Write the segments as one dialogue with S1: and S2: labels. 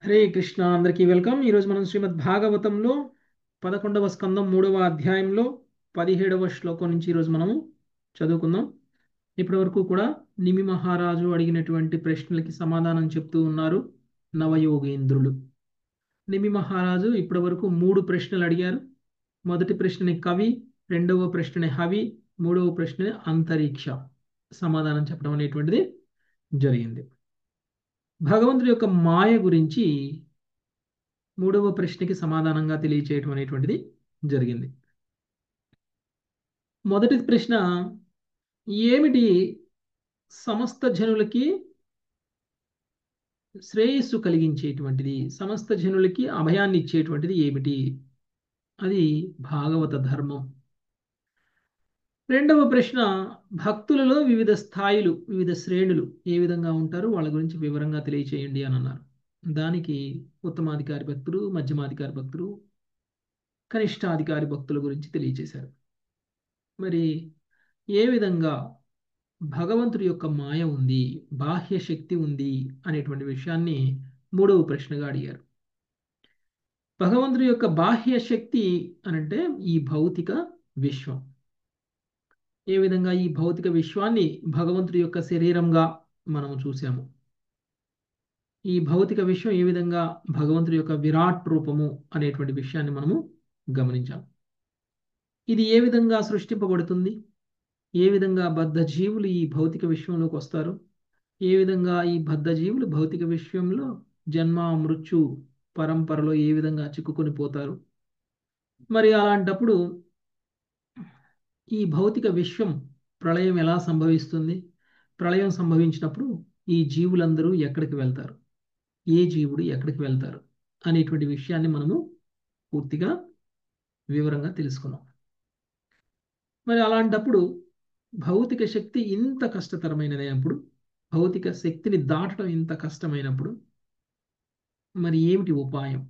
S1: హరే కృష్ణ అందరికీ వెల్కమ్. ఈరోజు మనం శ్రీమద్ భాగవతంలో 11వ స్కందం 3వ అధ్యాయంలో 17వ శ్లోకం నుంచి ఈరోజు మనము చదువుకుందాం. ఇప్పటి వరకు కూడా నిమి మహారాజు అడిగినటువంటి ప్రశ్నలకి సమాధానం చెప్తూ ఉన్నారు నవయోగేంద్రులు. నిమి మహారాజు ఇప్పటి వరకు 3 ప్రశ్నలు అడిగారు. మొదటి ప్రశ్నని కవి, రెండవ ప్రశ్నని హవి, మూడవ ప్రశ్నని అంతరిక్ష సమాధానం చెప్పడం అనేటువంటిది జరిగింది. భగవంతుడి యొక్క మాయ గురించి మూడవ ప్రశ్నకి సమాధానంగా తెలియచేయటం అనేటువంటిది జరిగింది. మొదటి ప్రశ్న ఏమిటి సమస్త జనులకి శ్రేయస్సు కలిగించేటువంటిది, సమస్త జనులకి అభయాన్ని ఇచ్చేటువంటిది ఏమిటి? అది భాగవత ధర్మం. రెండవ ప్రశ్న భక్తులలో వివిధ స్థాయిలు, వివిధ శ్రేణులు ఏ విధంగా ఉంటారో వాళ్ళ గురించి వివరంగా తెలియచేయండి అని అన్నారు. దానికి ఉత్తమాధికారి భక్తులు, మధ్యమాధికారి భక్తులు, కనిష్టాధికారి భక్తుల గురించి తెలియచేశారు. మరి ఏ విధంగా భగవంతుడి యొక్క మాయ ఉంది, బాహ్య శక్తి ఉంది అనేటువంటి విషయాన్ని మూడవ ప్రశ్నగా అడిగారు. భగవంతుడి యొక్క బాహ్య శక్తి అనంటే ఈ భౌతిక విశ్వం. ఏ విధంగా ఈ భౌతిక విశ్వాన్ని భగవంతుడి యొక్క శరీరంగా మనము చూసాము. ఈ భౌతిక విశ్వం ఏ విధంగా భగవంతుడి యొక్క విరాట్ రూపము అనేటువంటి విషయాన్ని మనము గమనించాం. ఇది ఏ విధంగా సృష్టింపబడుతుంది, ఏ విధంగా బద్ధ జీవులు ఈ భౌతిక విశ్వంలోకి వస్తారు, ఏ విధంగా ఈ బద్ధ జీవులు భౌతిక విశ్వంలో జన్మ మృత్యు పరంపరలో ఏ విధంగా చిక్కుకొని పోతారు. మరి అలాంటప్పుడు ఈ భౌతిక విశ్వం ప్రళయం ఎలా సంభవిస్తుంది, ప్రళయం సంభవించినప్పుడు ఈ జీవులందరూ ఎక్కడికి వెళ్తారు, ఏ జీవుడు ఎక్కడికి వెళ్తారు అనేటువంటి విషయాన్ని మనము పూర్తిగా వివరంగా తెలుసుకున్నాం. మరి అలాంటప్పుడు భౌతిక శక్తి ఇంత కష్టతరమైనదైనప్పుడు, భౌతిక శక్తిని దాటడం ఇంత కష్టమైనప్పుడు మరి ఏమిటి ఉపాయం?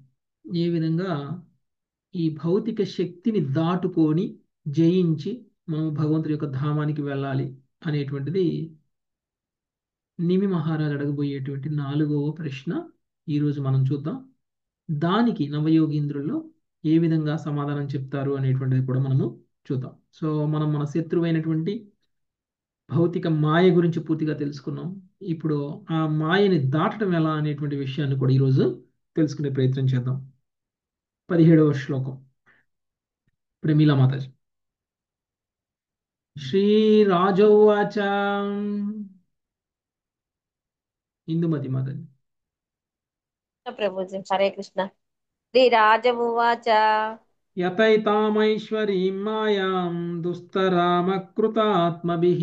S1: ఏ విధంగా ఈ భౌతిక శక్తిని దాటుకొని జయించి మనం భగవంతుడి యొక్క ధామానికి వెళ్ళాలి అనేటువంటిది నిమి మహారాజు అడగబోయేటువంటి 4వ ప్రశ్న ఈరోజు మనం చూద్దాం. దానికి నవయోగీంద్రుల్లో ఏ విధంగా సమాధానం చెప్తారు అనేటువంటిది కూడా మనము చూద్దాం. సో మనం మన శత్రువైనటువంటి భౌతిక మాయ గురించి పూర్తిగా తెలుసుకున్నాం. ఇప్పుడు ఆ మాయని దాటడం ఎలా అనేటువంటి విషయాన్ని కూడా ఈరోజు తెలుసుకునే ప్రయత్నం చేద్దాం. 17వ శ్లోకం. ప్రమీల మాతాజీ. శ్రీరాజోవాచ. ఇందుమతి మాతాజీ.
S2: ప్రభుజీ హరే కృష్ణ. శ్రీరాజమువాచ.
S1: యతైతామైశ్వరీం మాయాం దుస్తరామకృతాత్మభిః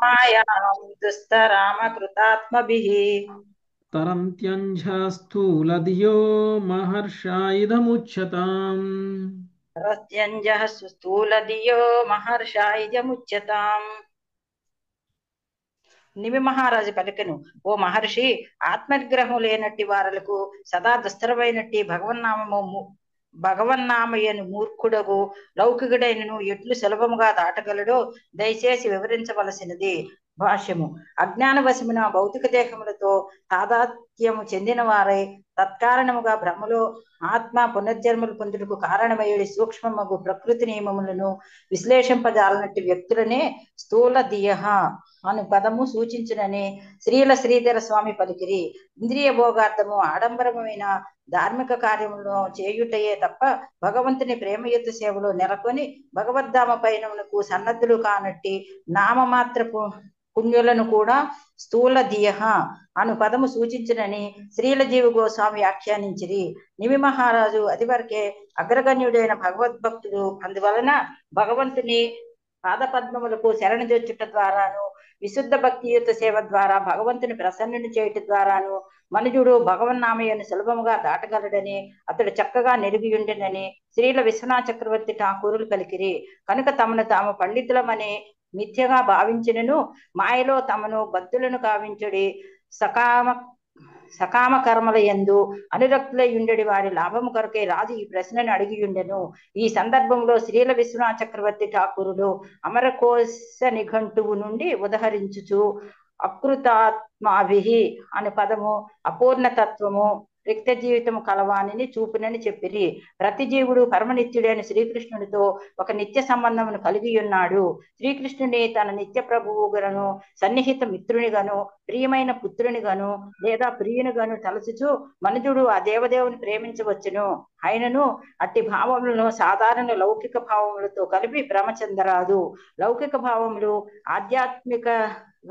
S3: మాయాం దుస్తరామకృతాత్మభిః
S1: తరంత్యంఝస్థూలధియో మహర్షాయుధముచ్యతాం.
S3: రత్యంజః స్థూలధియో మహర్షాయుధముచ్యతాం. నిమి మహారాజు పలికెను, ఓ మహర్షి, ఆత్మనిగ్రహం లేనట్టి వారలకు సదా దుస్తరమైనట్టి భగవన్నామయ్యను మూర్ఖుడగు లౌకికుడైనను ఎట్లు సులభముగా దాటగలడో దయచేసి వివరించవలసినది. భాష్యము. అజ్ఞానవశమున భౌతిక దేహములతో తాదాత్మ్యము చెందిన వారై తత్కారణముగా బ్రహ్మలో ఆత్మ పునర్జన్మలు పొందుటకు కారణమయ్యే సూక్ష్మమగు ప్రకృతి నియమములను విశ్లేషింపజాలనట్టి వ్యక్తులనే స్థూల దియః అను పదము సూచించునని శ్రీల శ్రీధర స్వామి పలికిరి. ఇంద్రియ భోగార్థము ఆడంబరమైన ధార్మిక కార్యములను చేయుటయే తప్ప భగవంతుని ప్రేమయుత సేవలో నెలకొని భగవద్ధామ పయనమునకు సన్నద్ధులు కానట్టి నామమాత్రపు పుణ్యులను కూడా స్థూల దియః అను పదము సూచించునని శ్రీలజీవి గోస్వామి వ్యాఖ్యానించిరి. నిమి మహారాజు అదివరకే అగ్రగణ్యుడైన భగవద్భక్తుడు. అందువలన భగవంతుని పాదపద్మములకు శరణుజొచ్చుట ద్వారాను విశుద్ధ భక్తియుత సేవ ద్వారా భగవంతుని ప్రసన్నుని చేయటం ద్వారాను మనుజుడు భగవన్నామయ్యను సులభముగా దాటగలడని అతడు చక్కగా నెరిగియుండెనని శ్రీల విశ్వనాథ చక్రవర్తి ఠాకూరులు పలికిరి. కనుక తమను తాము పండితులమని మిథ్యగా భావించినను మాయలో తమను బద్ధులను కావించుడి సకామ కర్మల యందు అనురక్తులయుండెడి వారి లాభము కొరకే రాజు ఈ ప్రశ్నను అడిగియుండెను. ఈ సందర్భంలో శ్రీల విశ్వనాథ చక్రవర్తి ఠాకూరుడు అమరకోశ నిఘంటువు నుండి ఉదహరించుచు అకృతాత్మాభి అనే పదము అపూర్ణతత్వము రిక్త జీవితము కలవాణిని చూపునని చెప్పిరి. ప్రతి జీవుడు పరమనిత్యుడైన శ్రీకృష్ణుడితో ఒక నిత్య సంబంధమును కలిగి ఉన్నాడు. శ్రీకృష్ణుని తన నిత్య ప్రభువుగాను, సన్నిహిత మిత్రునిగాను, ప్రియమైన పుత్రునిగాను లేదా ప్రియునిగాను తలచుచు మనుజుడు ఆ దేవదేవుని ప్రేమించవచ్చును. ఆయనను అట్టి భావములను సాధారణ లౌకిక భావములతో కలిపి భ్రమ చెందరాదు. లౌకిక భావములు ఆధ్యాత్మిక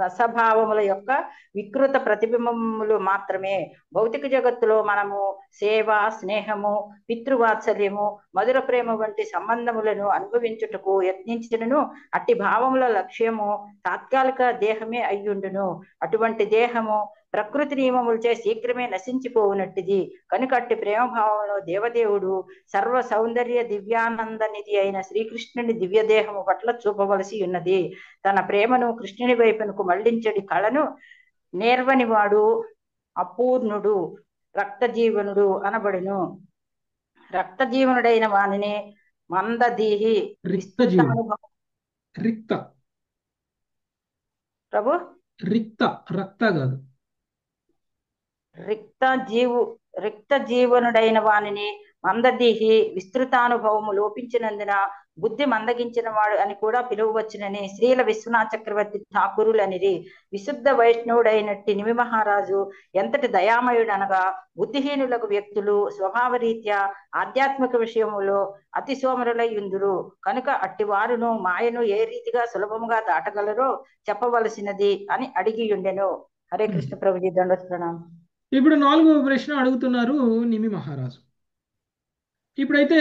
S3: రసభావముల యొక్క వికృత ప్రతిబింబములు మాత్రమే. భౌతిక జగత్తులో మనము సేవ, స్నేహము, పితృవాత్సల్యము, మధుర ప్రేమ వంటి సంబంధములను అనుభవించుటకు యత్నించినను అట్టి భావముల లక్ష్యము తాత్కాలిక దేహమే అయ్యుండును. అటువంటి దేహము ప్రకృతి నియమములచే శీఘ్రమే నశించిపోవునట్టిది. కనుక అట్టి ప్రేమ భావంలో దేవదేవుడు సర్వ సౌందర్య దివ్యానంద నిధి అయిన శ్రీకృష్ణుని దివ్య దేహము పట్ల చూపవలసి ఉన్నది. తన ప్రేమను కృష్ణుని వైపునకు మళ్లించడి కళను నేర్వని వాడు అపూర్ణుడు, రక్తజీవనుడు అనబడును. రక్తజీవనుడైన వానిని మందదీహి
S1: రిక్త జీవుడు. రిక్త
S3: ప్రభు
S1: రిక్త రక్త కాదు.
S3: రిక్త జీవనుడైన వానిని మందదీహి విస్తృతానుభవము లోపించినందున బుద్ధి మందగించిన వాడు అని కూడా పిలువవచ్చునని శ్రీల విశ్వనాథ చక్రవర్తి ఠాకూరులనిరి. విశుద్ధ వైష్ణవుడైనట్టి నిమి మహారాజు ఎంతటి దయామయుడు అనగా బుద్ధిహీనులకు వ్యక్తులు స్వభావరీత్యా ఆధ్యాత్మిక విషయములో అతి సోమరులయ్యుందురు. కనుక అట్టి వారును మాయను ఏ రీతిగా సులభముగా దాటగలరో చెప్పవలసినది అని అడిగియుండెను. హరే కృష్ణ ప్రభుజీ, దండోత్ ప్రణామం.
S1: ఇప్పుడు 4వ ప్రశ్న అడుగుతున్నారు నిమి మహారాజు. ఇప్పుడైతే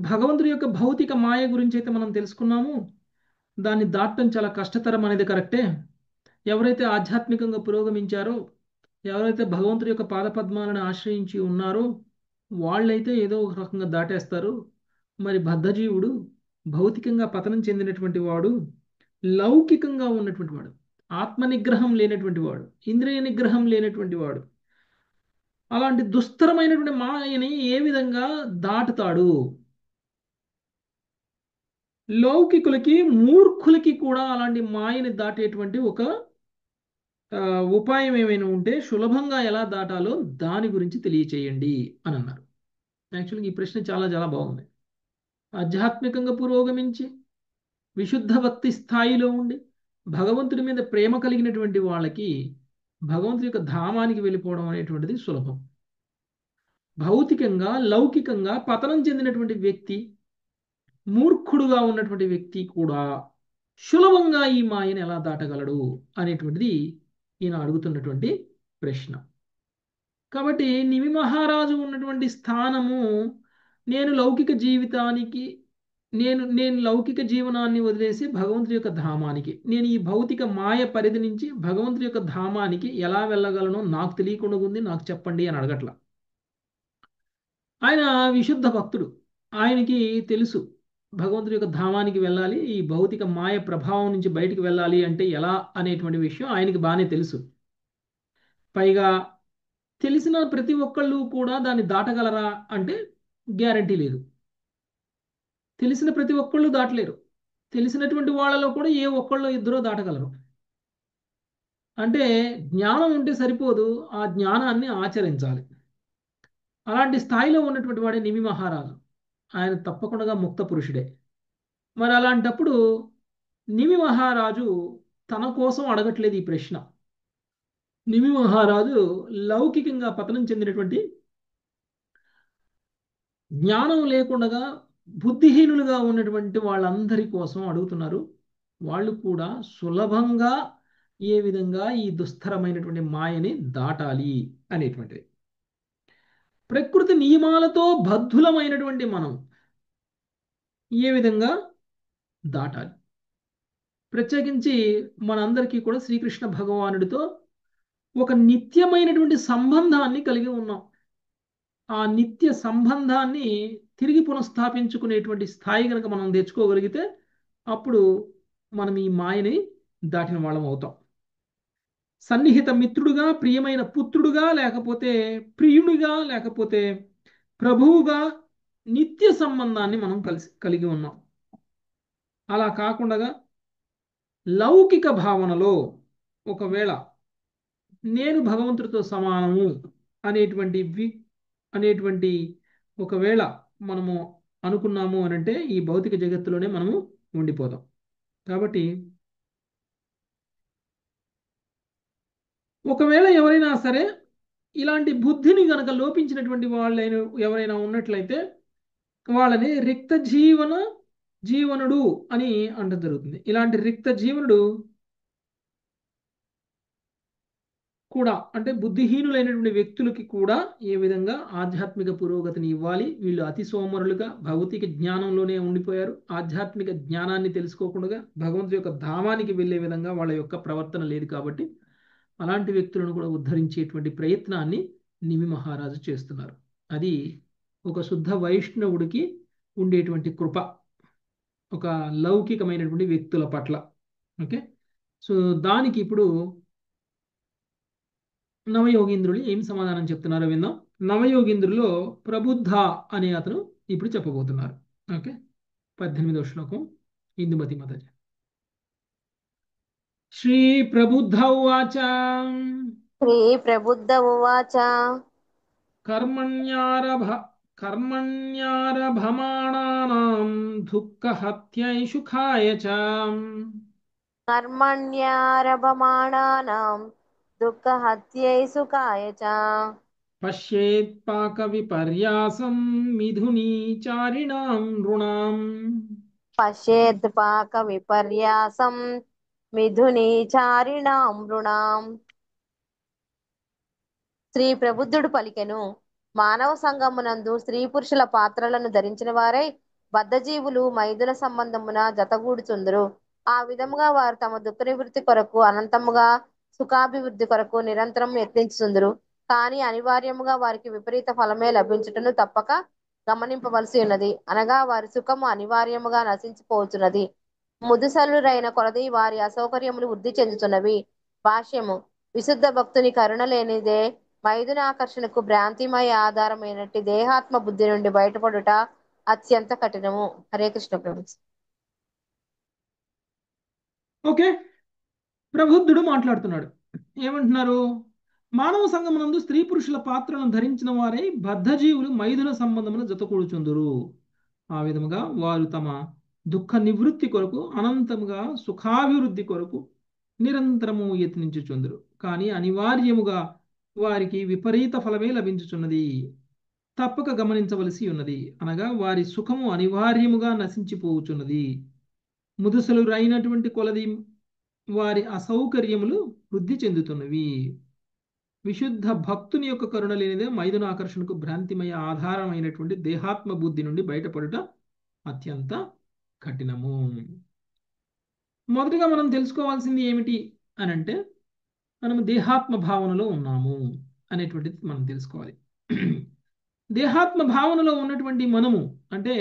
S1: భగవంతుడి యొక్క భౌతిక మాయ గురించి అయితే మనం తెలుసుకున్నాము. దాన్ని దాటడం చాలా కష్టతరం అనేది కరెక్టే. ఎవరైతే ఆధ్యాత్మికంగా పురోగమించారో, ఎవరైతే భగవంతుడి యొక్క పాదపద్మాలను ఆశ్రయించి ఉన్నారో వాళ్ళైతే ఏదో ఒక రకంగా దాటేస్తారు. మరి బద్ధజీవుడు, భౌతికంగా పతనం చెందినటువంటి వాడు, లౌకికంగా ఉన్నటువంటి వాడు, ఆత్మ నిగ్రహం లేనటువంటి వాడు, ఇంద్రియ నిగ్రహం లేనటువంటి వాడు, అలాంటి దుస్తరమైనటువంటి మాయని ఏ విధంగా దాటుతాడు? లౌకికులకి, మూర్ఖులకి కూడా అలాంటి మాయని దాటేటువంటి ఒక ఉపాయం ఏమైనా ఉంటే సులభంగా ఎలా దాటాలో దాని గురించి తెలియచేయండి అని అన్నారు. యాక్చువల్గా ఈ ప్రశ్న చాలా చాలా బాగుంది. ఆధ్యాత్మికంగా పురోగమించి విశుద్ధ భక్తి స్థాయిలో ఉండి భగవంతుడి మీద ప్రేమ కలిగినటువంటి వాళ్ళకి భగవంతుడి యొక్క ధామానికి వెళ్ళిపోవడం అనేటువంటిది సులభం. భౌతికంగా, లౌకికంగా పతనం చెందినటువంటి వ్యక్తి, మూర్ఖుడుగా ఉన్నటువంటి వ్యక్తి కూడా సులభంగా ఈ మాయను ఎలా దాటగలడు అనేటువంటిది ఈయన అడుగుతున్నటువంటి ప్రశ్న. కాబట్టి నిమి మహారాజు ఉన్నటువంటి స్థానము, నేను లౌకిక జీవితానికి నేను లౌకిక జీవనాన్ని వదిలేసి భగవంతుడి యొక్క ధామానికి, నేను ఈ భౌతిక మాయ పరిధి నుంచి భగవంతుడి యొక్క ధామానికి ఎలా వెళ్ళగలనో నాకు తెలియకుండా ఉంది, నాకు చెప్పండి అని అడగట్ల. ఆయన విశుద్ధ భక్తుడు. ఆయనకి తెలుసు భగవంతుడి యొక్క ధామానికి వెళ్ళాలి, ఈ భౌతిక మాయ ప్రభావం నుంచి బయటికి వెళ్ళాలి అంటే ఎలా అనేటువంటి విషయం ఆయనకి బాగానే తెలుసు. పైగా తెలిసిన ప్రతి ఒక్కళ్ళు కూడా దాన్ని దాటగలరా అంటే గ్యారంటీ లేదు. తెలిసిన ప్రతి ఒక్కళ్ళు దాటలేరు. తెలిసినటువంటి వాళ్ళలో కూడా ఏ ఒక్కళ్ళు ఇద్దరో దాటగలరు. అంటే జ్ఞానం ఉంటే సరిపోదు, ఆ జ్ఞానాన్ని ఆచరించాలి. అలాంటి స్థాయిలో ఉన్నటువంటి వాడే నిమి మహారాజు. ఆయన తప్పకుండా ముక్త పురుషుడే. మరి అలాంటప్పుడు నిమి మహారాజు తన కోసం అడగట్లేదు ఈ ప్రశ్న. నిమి మహారాజు లౌకికంగా పతనం చెందినటువంటి, జ్ఞానం లేకుండా బుద్ధిహీనులుగా ఉన్నటువంటి వాళ్ళందరి కోసం అడుగుతున్నారు. వాళ్ళు కూడా సులభంగా ఏ విధంగా ఈ దుస్తరమైనటువంటి మాయని దాటాలి అనేటువంటిది. ప్రకృతి నియమాలతో బద్ధులమైనటువంటి మనం ఏ విధంగా దాటాలి? ప్రత్యేకించి మనందరికీ కూడా శ్రీకృష్ణ భగవానుడితో ఒక నిత్యమైనటువంటి సంబంధాన్ని కలిగి ఉన్నాం. ఆ నిత్య సంబంధాన్ని తిరిగి పునఃస్థాపించుకునేటువంటి స్థాయి కనుక మనం తెచ్చుకోగలిగితే అప్పుడు మనం ఈ మాయని దాటిన వాళ్ళం అవుతాం. సన్నిహిత మిత్రుడుగా, ప్రియమైన పుత్రుడుగా, లేకపోతే ప్రియుడిగా, లేకపోతే ప్రభువుగా నిత్య సంబంధాన్ని మనం కలిగి ఉన్నాం. అలా కాకుండా లౌకిక భావనలో ఒకవేళ నేను భగవంతుడితో సమానము అనేటువంటి అనేటువంటి ఒకవేళ మనము అనుకున్నాము అని అంటే ఈ భౌతిక జగత్తులోనే మనము ఉండిపోదాం. కాబట్టి ఒకవేళ ఎవరైనా సరే ఇలాంటి బుద్ధిని గనక లోపించినటువంటి వాళ్ళైన ఎవరైనా ఉన్నట్లయితే వాళ్ళని రిక్త జీవనుడు అని అంటం జరుగుతుంది. ఇలాంటి రిక్త జీవనుడు కూడా అంటే బుద్ధిహీనులైనటువంటి వ్యక్తులకి కూడా ఏ విధంగా ఆధ్యాత్మిక పురోగతిని ఇవ్వాలి. వీళ్ళు అతి సోమరులుగా భౌతిక జ్ఞానంలోనే ఉండిపోయారు. ఆధ్యాత్మిక జ్ఞానాన్ని తెలుసుకోకుండా భగవంతుడి యొక్క ధామానికి వెళ్ళే విధంగా వాళ్ళ యొక్క ప్రవర్తన లేదు. కాబట్టి అలాంటి వ్యక్తులను కూడా ఉద్ధరించేటువంటి ప్రయత్నాన్ని నిమి మహారాజు చేస్తున్నారు. అది ఒక శుద్ధ వైష్ణవుడికి ఉండేటువంటి కృప ఒక లౌకికమైనటువంటి వ్యక్తుల పట్ల. ఓకే, సో దానికి ఇప్పుడు నవయోగీంద్రులు ఏం సమాధానం చెప్తున్నారో విందాం. నవయోగీంద్రులో ప్రబుద్ధ అనే అతను ఇప్పుడు చెప్పబోతున్నారు. ఓకే, 18వ శ్లోకం ఇందుమతి మాతాజీ. శ్రీ ప్రబుద్ధ ఉవాచ
S2: శ్రీ ప్రబుద్ధ ఉవాచ
S1: కర్మణ్యారభమాణానాం దుఃఖహత్యైషుఖాయ చ
S2: కర్మణ్యారభమాణానాం దుఃఖహత్యై సుఖాయ చ
S1: పశ్యేత్ పాక విపర్యాసం మిథునీచారిణాం నృణాం.
S2: పశ్యేత్ పాక విపర్యాసం మిథునీచారిణాం నృణాం. శ్రీ ప్రబుద్ధుడు పలికెను, మానవ సంగమునందు స్త్రీ పురుషుల పాత్రలను ధరించిన వారై బద్ధజీవులు మైథున సంబంధమున జతగూడుచుందురు. ఆ విధముగా వారు తమ దుఃఖ నివృత్తి కొరకు అనంతముగా సుఖాభివృద్ధి కొరకు నిరంతరం యత్నించుచుందురు. కానీ అనివార్యముగా వారికి విపరీత ఫలమే లభించుటను తప్పక గమనింపవలసి ఉన్నది. అనగా వారి సుఖము అనివార్యముగా నశించిపోవచ్చున్నది. ముదుసలురైన కొలది వారి అసౌకర్యములు వృద్ధి చెందుతున్నవి. భాష్యము: విశుద్ధ భక్తుని కరుణ లేనిదే మైథునాకర్షణకు భ్రాంతిమయ ఆధారమైనట్టి దేహాత్మ బుద్ధి నుండి బయటపడుట అత్యంత కఠినము. హరే కృష్ణ ప్రభు.
S1: ఓకే, ప్రబుద్ధుడు మాట్లాడుతున్నాడు. ఏమంటున్నారు? మానవ సంగమనందు స్త్రీ పురుషుల పాత్రలను ధరించిన వారై బద్ధజీవులు మైథున సంబంధమున జతకూడుచుందురు. ఆ విధముగా వారు తమ దుఃఖ నివృత్తి కొరకు అనంతముగా సుఖాభివృద్ధి కొరకు నిరంతరము యత్నించుచుందురు. కానీ అనివార్యముగా వారికి విపరీత ఫలమే లభించుచున్నది, తప్పక గమనించవలసి ఉన్నది. అనగా వారి సుఖము అనివార్యముగా నశించిపోవుచున్నది. ముదుసలు రైనటువంటి కొలది వారి అసౌకర్యములు వృద్ధి చెందుతున్నవి. విశుద్ధ భక్తుని యొక్క కరుణ లేనిదే మైథున ఆకర్షణకు భ్రాంతిమయ ఆధారమైనటువంటి దేహాత్మ బుద్ధి నుండి బయటపడుట అత్యంత కఠినము. మొదటిగా మనం తెలుసుకోవాల్సింది ఏమిటి అని అంటే, మనము దేహాత్మ భావనలో ఉన్నాము అనేటువంటిది మనం తెలుసుకోవాలి. దేహాత్మ భావనలో ఉన్నటువంటి మనము అంటే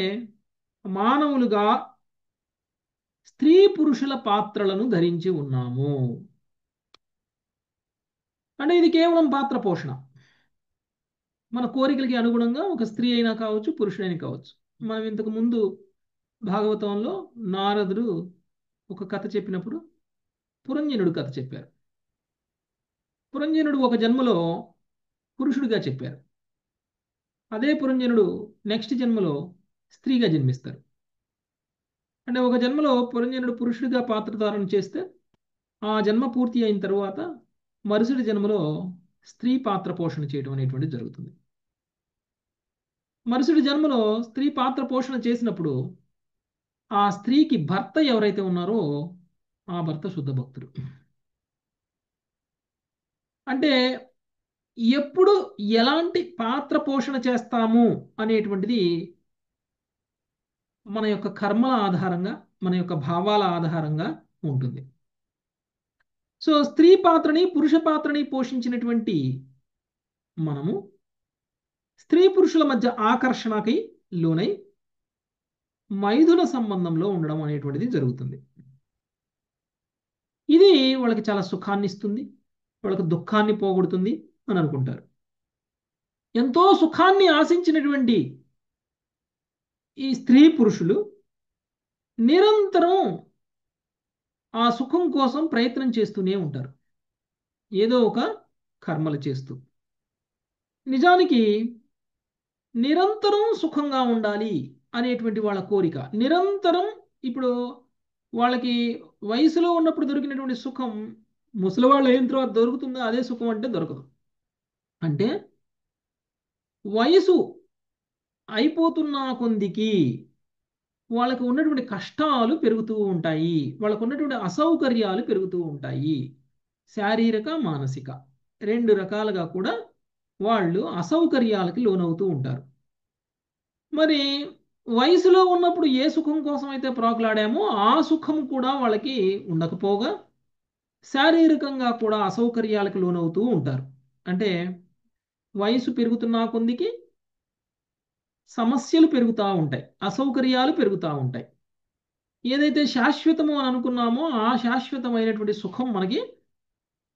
S1: మానవులుగా స్త్రీ పురుషుల పాత్రలను ధరించి ఉన్నాము. అంటే ఇది కేవలం పాత్ర పోషణ. మన కోరికలకి అనుగుణంగా ఒక స్త్రీ అయినా కావచ్చు, పురుషుడైనా కావచ్చు. మనం ఇంతకు ముందు భాగవతంలో నారదుడు ఒక కథ చెప్పినప్పుడు పురంజనుడు కథ చెప్పారు. పురంజనుడు ఒక జన్మలో పురుషుడిగా చెప్పారు. అదే పురంజనుడు నెక్స్ట్ జన్మలో స్త్రీగా జన్మిస్తారు. అంటే ఒక జన్మలో పురంజనుడు పురుషుడిగా పాత్రధారణ చేస్తే ఆ జన్మ పూర్తి అయిన తర్వాత మరుసటి జన్మలో స్త్రీ పాత్ర పోషణ చేయడం అనేటువంటిది జరుగుతుంది. మరుసటి జన్మలో స్త్రీ పాత్ర పోషణ చేసినప్పుడు ఆ స్త్రీకి భర్త ఎవరైతే ఉన్నారో ఆ భర్త శుద్ధ భక్తుడు. అంటే ఎప్పుడు ఎలాంటి పాత్ర పోషణ చేస్తాము అనేటువంటిది మన యొక్క కర్మల ఆధారంగా, మన యొక్క భావాల ఆధారంగా ఉంటుంది. సో స్త్రీ పాత్రని పురుష పాత్రని పోషించినటువంటి మనము స్త్రీ పురుషుల మధ్య ఆకర్షణకి లోనై మైథున సంబంధంలో ఉండడం అనేటువంటిది జరుగుతుంది. ఇది వాళ్ళకి చాలా సుఖాన్ని ఇస్తుంది, వాళ్ళకి దుఃఖాన్ని పోగొడుతుంది అని అనుకుంటారు. ఎంతో సుఖాన్ని ఆశించినటువంటి ఈ స్త్రీ పురుషులు నిరంతరం ఆ సుఖం కోసం ప్రయత్నం చేస్తూనే ఉంటారు. ఏదో ఒక కర్మలు చేస్తూ. నిజానికి నిరంతరం సుఖంగా ఉండాలి అనేటువంటి వాళ్ళ కోరిక. నిరంతరం ఇప్పుడు వాళ్ళకి వయసులో ఉన్నప్పుడు దొరికినటువంటి సుఖం ముసలి వాళ్ళు అయిన తర్వాత దొరుకుతుందా అదే సుఖం అంటే దొరకదు. అంటే వయసు అయిపోతున్న కొందికి వాళ్ళకు ఉన్నటువంటి కష్టాలు పెరుగుతూ ఉంటాయి, వాళ్ళకు ఉన్నటువంటి అసౌకర్యాలు పెరుగుతూ ఉంటాయి. శారీరక మానసిక రెండు రకాలుగా కూడా వాళ్ళు అసౌకర్యాలకి లోనవుతూ ఉంటారు. మరి వయసులో ఉన్నప్పుడు ఏ సుఖం కోసం అయితే ప్రాకులాడామో ఆ సుఖం కూడా వాళ్ళకి ఉండకపోగా శారీరకంగా కూడా అసౌకర్యాలకు లోనవుతూ ఉంటారు. అంటే వయసు పెరుగుతున్న కొందికి సమస్యలు పెరుగుతూ ఉంటాయి, అసౌకర్యాలు పెరుగుతూ ఉంటాయి. ఏదైతే శాశ్వతము అని అనుకున్నామో ఆ శాశ్వతమైనటువంటి సుఖం మనకి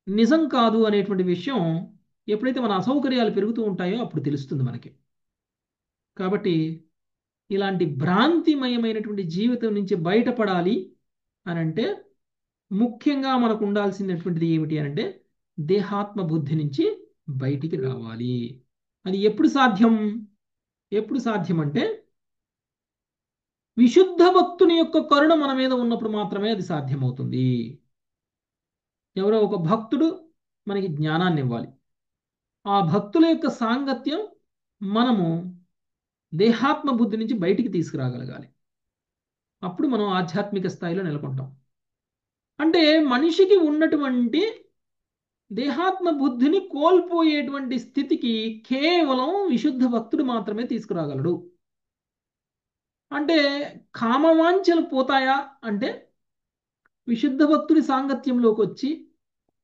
S1: నిజం కాదు అనేటువంటి విషయం ఎప్పుడైతే మన అసౌకర్యాలు పెరుగుతూ ఉంటాయో అప్పుడు తెలుస్తుంది మనకి. కాబట్టి ఇలాంటి భ్రాంతిమయమైనటువంటి జీవితం నుంచి బయటపడాలి అని అంటే ముఖ్యంగా మనకు ఉండాల్సినటువంటిది ఏమిటి అంటే దేహాత్మ బుద్ధి నుంచి బయటికి రావాలి. అది ఎప్పుడు సాధ్యం? ఎప్పుడు సాధ్యం అంటే విశుద్ధ భక్తుని యొక్క కరుణ మన మీద ఉన్నప్పుడు మాత్రమే అది సాధ్యమవుతుంది. ఎవరో ఒక భక్తుడు మనకి జ్ఞానాన్ని ఇవ్వాలి. ఆ భక్తుల యొక్క సాంగత్యం మనము దేహాత్మ బుద్ధి నుంచి బయటికి తీసుకురాగలగాలి. అప్పుడు మనం ఆధ్యాత్మిక స్థాయిలో నెలకొంటాం. అంటే మనిషికి ఉన్నటువంటి దేహాత్మ బుద్ధిని కోల్పోయేటువంటి స్థితికి కేవలం విశుద్ధ భక్తుడు మాత్రమే తీసుకురాగలడు. అంటే కామవాంఛలు పోతాయా అంటే విశుద్ధ భక్తుడి సాంగత్యంలోకి వచ్చి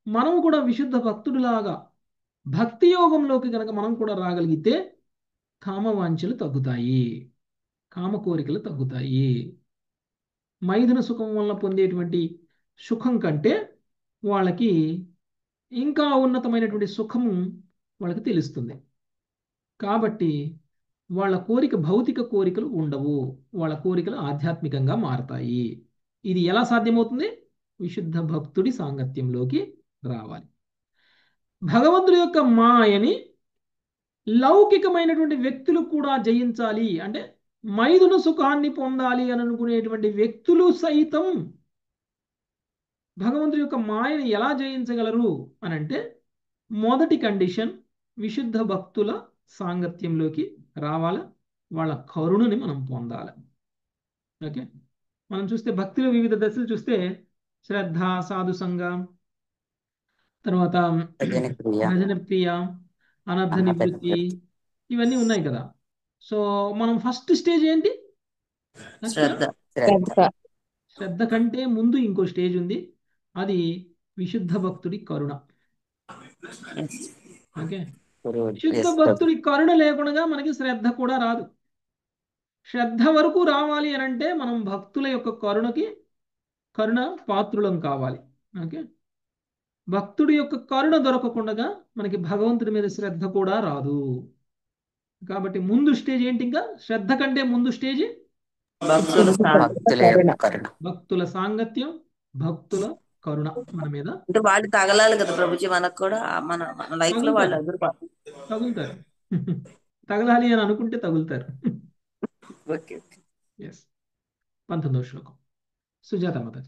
S1: మనం కూడా విశుద్ధ భక్తుడిలాగా భక్తి యోగంలోకి కనుక మనం కూడా రాగలిగితే కామవాంఛలు తగ్గుతాయి, కామ కోరికలు తగ్గుతాయి. మైథున సుఖం వల్ల పొందేటువంటి సుఖం కంటే వాళ్ళకి ఇంకా ఉన్నతమైనటువంటి సుఖము వాళ్ళకి తెలుస్తుంది. కాబట్టి వాళ్ళ కోరిక భౌతిక కోరికలు ఉండవు, వాళ్ళ కోరికలు ఆధ్యాత్మికంగా మారతాయి. ఇది ఎలా సాధ్యమవుతుంది? విశుద్ధ భక్తుడి సాంగత్యంలోకి రావాలి. భగవంతుడి యొక్క మాయని లౌకికమైనటువంటి వ్యక్తులు కూడా జయించాలి అంటే మైథున సుఖాన్ని పొందాలి అని అనుకునేటువంటి వ్యక్తులు సైతం భగవంతుడి యొక్క మాయని ఎలా జయించగలరు అని అంటే మొదటి కండిషన్ విశుద్ధ భక్తుల సాంగత్యంలోకి రావాలి, వాళ్ళ కరుణని మనం పొందాలి. ఓకే, మనం చూస్తే భక్తిలో వివిధ దశలు చూస్తే శ్రద్ధ, సాధు సంగం, తర్వాత భజన ప్రియ, అనర్థ నివృత్తి, ఇవన్నీ ఉన్నాయి కదా. సో మనం ఫస్ట్ స్టేజ్ ఏంటి? శ్రద్ధ కంటే ముందు ఇంకో స్టేజ్ ఉంది, అది విశుద్ధ భక్తుడి కరుణ. ఓకే, విశుద్ధ భక్తుడి కరుణ లేకుండా మనకి శ్రద్ధ కూడా రాదు. శ్రద్ధ వరకు రావాలి అని అంటే మనం భక్తుల యొక్క కరుణ పాత్రులం కావాలి. ఓకే, భక్తుడి యొక్క కరుణ దొరకకుండా మనకి భగవంతుడి మీద శ్రద్ధ కూడా రాదు. కాబట్టి ముందు స్టేజ్ ఏంటి? ఇంకా శ్రద్ధ కంటే ముందు స్టేజ్ భక్తుల సాంగత్యం, భక్తుల కరుణ మన మీద.
S4: అంటే వాళ్ళు తగలాలి కదా ప్రభుజీ, మనకు కూడా మన లైఫ్ లో వాళ్ళు
S1: తగులుతారు. తగలాలి అని అనుకుంటే తగులుతారు. 19వ శ్లోకం సుజాత మాత.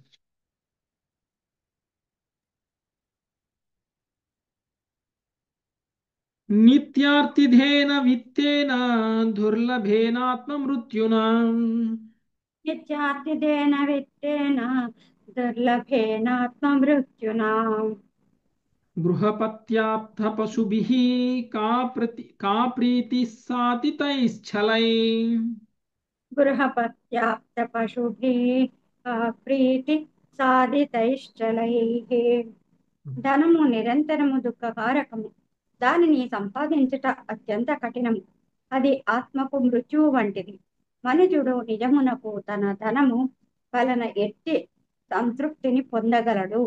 S1: నిత్యార్థిధేన విత్తేన దుర్లభేనాత్మ మృత్యునా.
S5: నిత్యార్థిధేన విత్తేన దుర్లభేనాత్మ మృత్యునా.
S1: గృహపత్యాప్త పశుభిః కా ప్రీతి సాతితైశ్చలై.
S5: గృహపత్యాప్త పశుభిః కా ప్రీతి సాధితైశ్చలైః. ధనము నిరంతరము దుఃఖకారకము, దానిని సంపాదించుట అత్యంత కఠినము. అది ఆత్మకు మృత్యువు వంటిది. మనుజుడు నిజమునకు తన ధనము వలన ఎట్టి సంతృప్తిని పొందగలడు.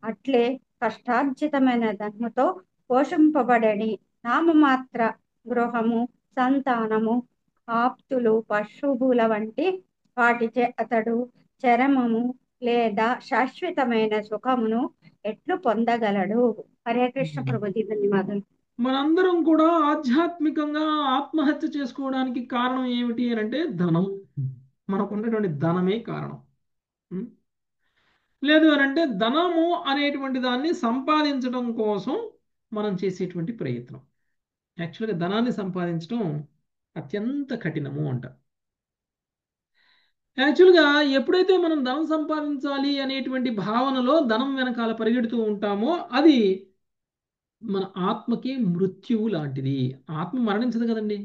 S5: అట్లే కష్టార్జితమైన ధనముతో పోషింపబడని నామమాత్ర గృహము, సంతానము, ఆప్తులు, పశువుల వంటి వాటిచే అతడు చరమము లేదా శాశ్వతమైన సుఖమును ఎట్లు పొందగలడు? హరే కృష్ణ ప్రభుజీ, ధన్యవాదాలు.
S1: మనందరం కూడా ఆధ్యాత్మికంగా ఆత్మహత్య చేసుకోవడానికి కారణం ఏమిటి అని అంటే ధనం. మనకున్నటువంటి ధనమే కారణం. ఉం? లేదు అని అంటే ధనము అనేటువంటి దాన్ని సంపాదించడం కోసం మనం చేసేటువంటి ప్రయత్నం. యాక్చువల్గా ధనాన్ని సంపాదించడం అత్యంత కఠినము అంట. యాక్చువల్గా ఎప్పుడైతే మనం ధనం సంపాదించాలి అనేటువంటి భావనలో ధనం వెనకాల పరిగెడుతూ ఉంటామో అది మన ఆత్మకి మృత్యువు లాంటిది. ఆత్మ మరణించదు కదండి.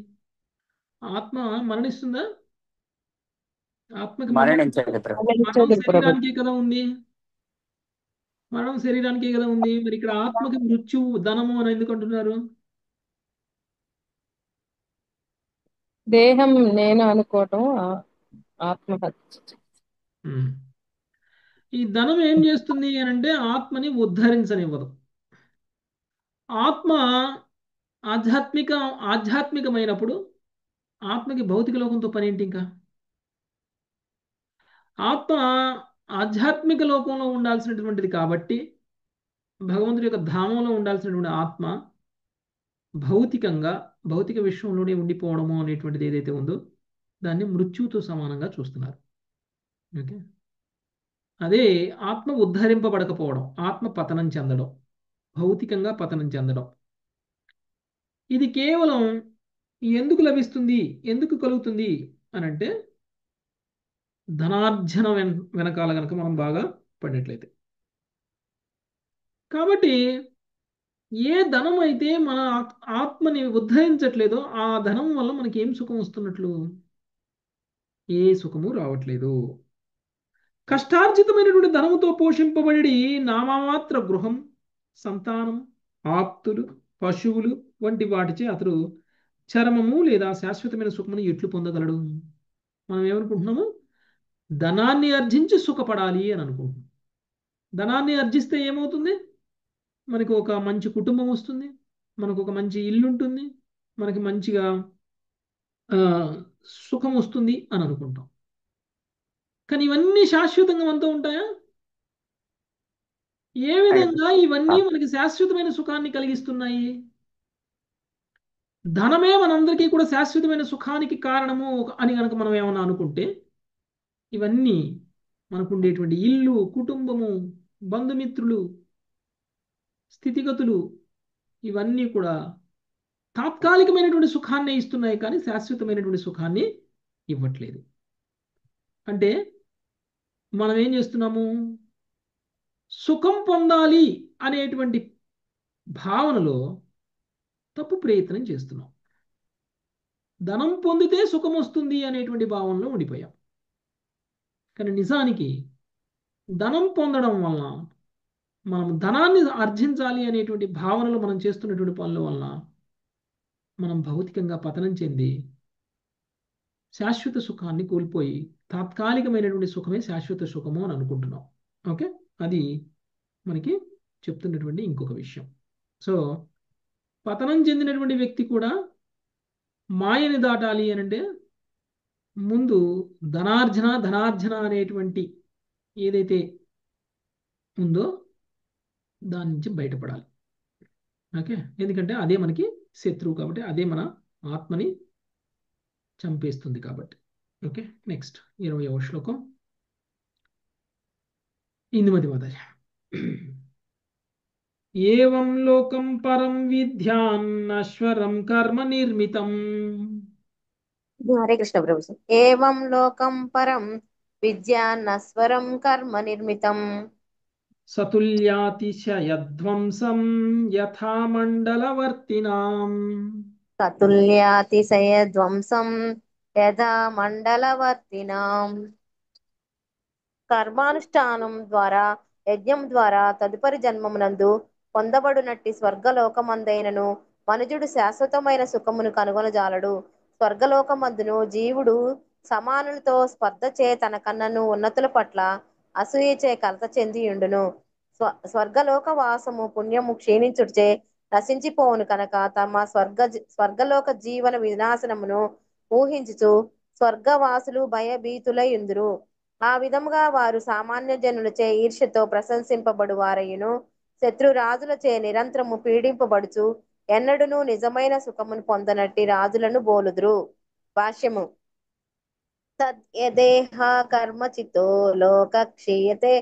S1: ఆత్మ మరణిస్తుందా? ఆత్మకి
S6: మరణించండి ప్రభు.
S1: మరణం శరీరానికే కదా ఉంది. మరణం శరీరానికే కదా ఉంది. మరి ఇక్కడ ఆత్మకి మృత్యువు ధనము అని ఎందుకు అంటున్నారు?
S7: దేహం నేను అనుకోవటం ఆత్మహత్య.
S1: ఉమ్. ఈ ధనం ఏం చేస్తుంది అని అంటే ఆత్మని ఉద్ధరించనివ్వదు. ఆత్మ ఆధ్యాత్మికమైనప్పుడు ఆత్మకి భౌతిక లోకంతో పని ఏంటి? ఇంకా ఆత్మ ఆధ్యాత్మిక లోకంలో ఉండాల్సినటువంటిది కాబట్టి భగవంతుడి యొక్క ధామంలో ఉండాల్సినటువంటి ఆత్మ భౌతిక విశ్వంలోనే ఉండిపోవడము అనేటువంటిది ఏదైతే ఉందో దాన్ని మృత్యువుతో సమానంగా చూస్తున్నారు. ఓకే, అదే ఆత్మ ఉద్ధరింపబడకపోవడం, ఆత్మ పతనం చెందడం, భౌతికంగా పతనం చెందడం. ఇది కేవలం ఎందుకు లభిస్తుంది, ఎందుకు కలుగుతుంది అని అంటే ధనార్జన వెనకాల కనుక మనం బాగా పడినట్లయితే. కాబట్టి ఏ ధనం అయితే మన ఆత్మని ఉద్ధరించట్లేదో ఆ ధనం వల్ల మనకి ఏం సుఖం వస్తున్నట్లు? ఏ సుఖము రావట్లేదు. కష్టార్జితమైనటువంటి ధనముతో పోషింపబడి నామమాత్ర గృహం, సంతానం, ఆప్తులు, పశువులు వంటి వాటిచే అతడు చరమము లేదా శాశ్వతమైన సుఖమును ఎట్లు పొందగలడు? మనం ఏమనుకుంటున్నాము? ధనాన్ని ఆర్జించి సుఖపడాలి అని అనుకుంటున్నాం. ధనాన్ని ఆర్జిస్తే ఏమవుతుంది? మనకు ఒక మంచి కుటుంబం వస్తుంది, మనకు ఒక మంచి ఇల్లు ఉంటుంది, మనకి మంచిగా సుఖం వస్తుంది అని అనుకుంటాం. కానీ ఇవన్నీ శాశ్వతంగా మనతో ఉంటాయా? ఏ విధంగా ఇవన్నీ మనకి శాశ్వతమైన సుఖాన్ని కలిగిస్తున్నాయి? ధనమే మనందరికీ కూడా శాశ్వతమైన సుఖానికి కారణము అని కనుక మనం ఏమన్నా అనుకుంటే ఇవన్నీ మనకు ఉండేటువంటి ఇల్లు, కుటుంబము, బంధుమిత్రులు, స్థితిగతులు ఇవన్నీ కూడా తాత్కాలికమైనటువంటి సుఖాన్ని ఇస్తున్నాయి కానీ శాశ్వతమైనటువంటి సుఖాన్ని ఇవ్వట్లేదు. అంటే మనం ఏం చేస్తున్నాము? సుఖం పొందాలి అనేటువంటి భావనలో తప్పు ప్రయత్నం చేస్తున్నాం. ధనం పొందితే సుఖం వస్తుంది అనేటువంటి భావనలో ఉండిపోయాం. కానీ నిజానికి ధనం పొందడం వలన, మనం ధనాన్ని ఆర్జించాలి అనేటువంటి భావనలో మనం చేస్తున్నటువంటి పనుల వలన మనం భౌతికంగా పతనం చెంది శాశ్వత సుఖాన్ని కోల్పోయి తాత్కాలికమైనటువంటి సుఖమే శాశ్వత సుఖము అని అనుకుంటున్నాం. ఓకే, అది మనకి చెప్తున్నటువంటి ఇంకొక విషయం. సో పతనం చెందినటువంటి వ్యక్తి కూడా మాయని దాటాలి అని అంటే ముందు ధనార్జన అనేటువంటి ఏదైతే ఉందో దాని నుంచి బయటపడాలి. ఓకే, ఎందుకంటే అదే మనకి శత్రువు కాబట్టి, అదే మన ఆత్మని చంపేస్తుంది కాబట్టి. ఓకే, నెక్స్ట్ 20వ శ్లోకం. ఇందుమతి మాతాజీ. ఏవం లోకం పరం విద్యాన్నశ్వరం కర్మ నిర్మితం.
S2: హరే కృష్ణ ప్రభు. ఏవం లోకం పరం విద్యాన్నస్వరం కర్మ నిర్మితం
S1: సతుల్యాతిశయధ్వంసం యథా మండలవర్తినాం.
S2: సతుల్యాతిశయ ధ్వంసం యథా మండలవర్తినాం. కర్మానుష్ఠానం ద్వారా, యజ్ఞం ద్వారా తదుపరి జన్మమునందు పొందబడునట్టి స్వర్గలోకమందైనను మనుజుడు శాశ్వతమైన సుఖమును కనుగొనజాలడు. స్వర్గలోకమందును జీవుడు సమానులతో స్పర్ధచే తన కన్నను ఉన్నతుల పట్ల అసూయచే కలత చెందియుండును. స్వర్గలోక వాసము పుణ్యము క్షీణించుటచే నశించిపోవును కనుక తమ స్వర్గలోక జీవన వినాశనమును ఊహించుచు స్వర్గవాసులు భయభీతులయుందురు. ఆ విధముగా వారు సామాన్య జనులచే ఈర్ష్యతో ప్రశంసింపబడు వారయును శత్రురాజులచే నిరంతరము పీడింపబడుచు ఎన్నడును నిజమైన సుఖమును పొందనట్టి రాజులను బోలుదురు. భాష్యము. తద్యదేహ కర్మచితో లోక క్షీయతే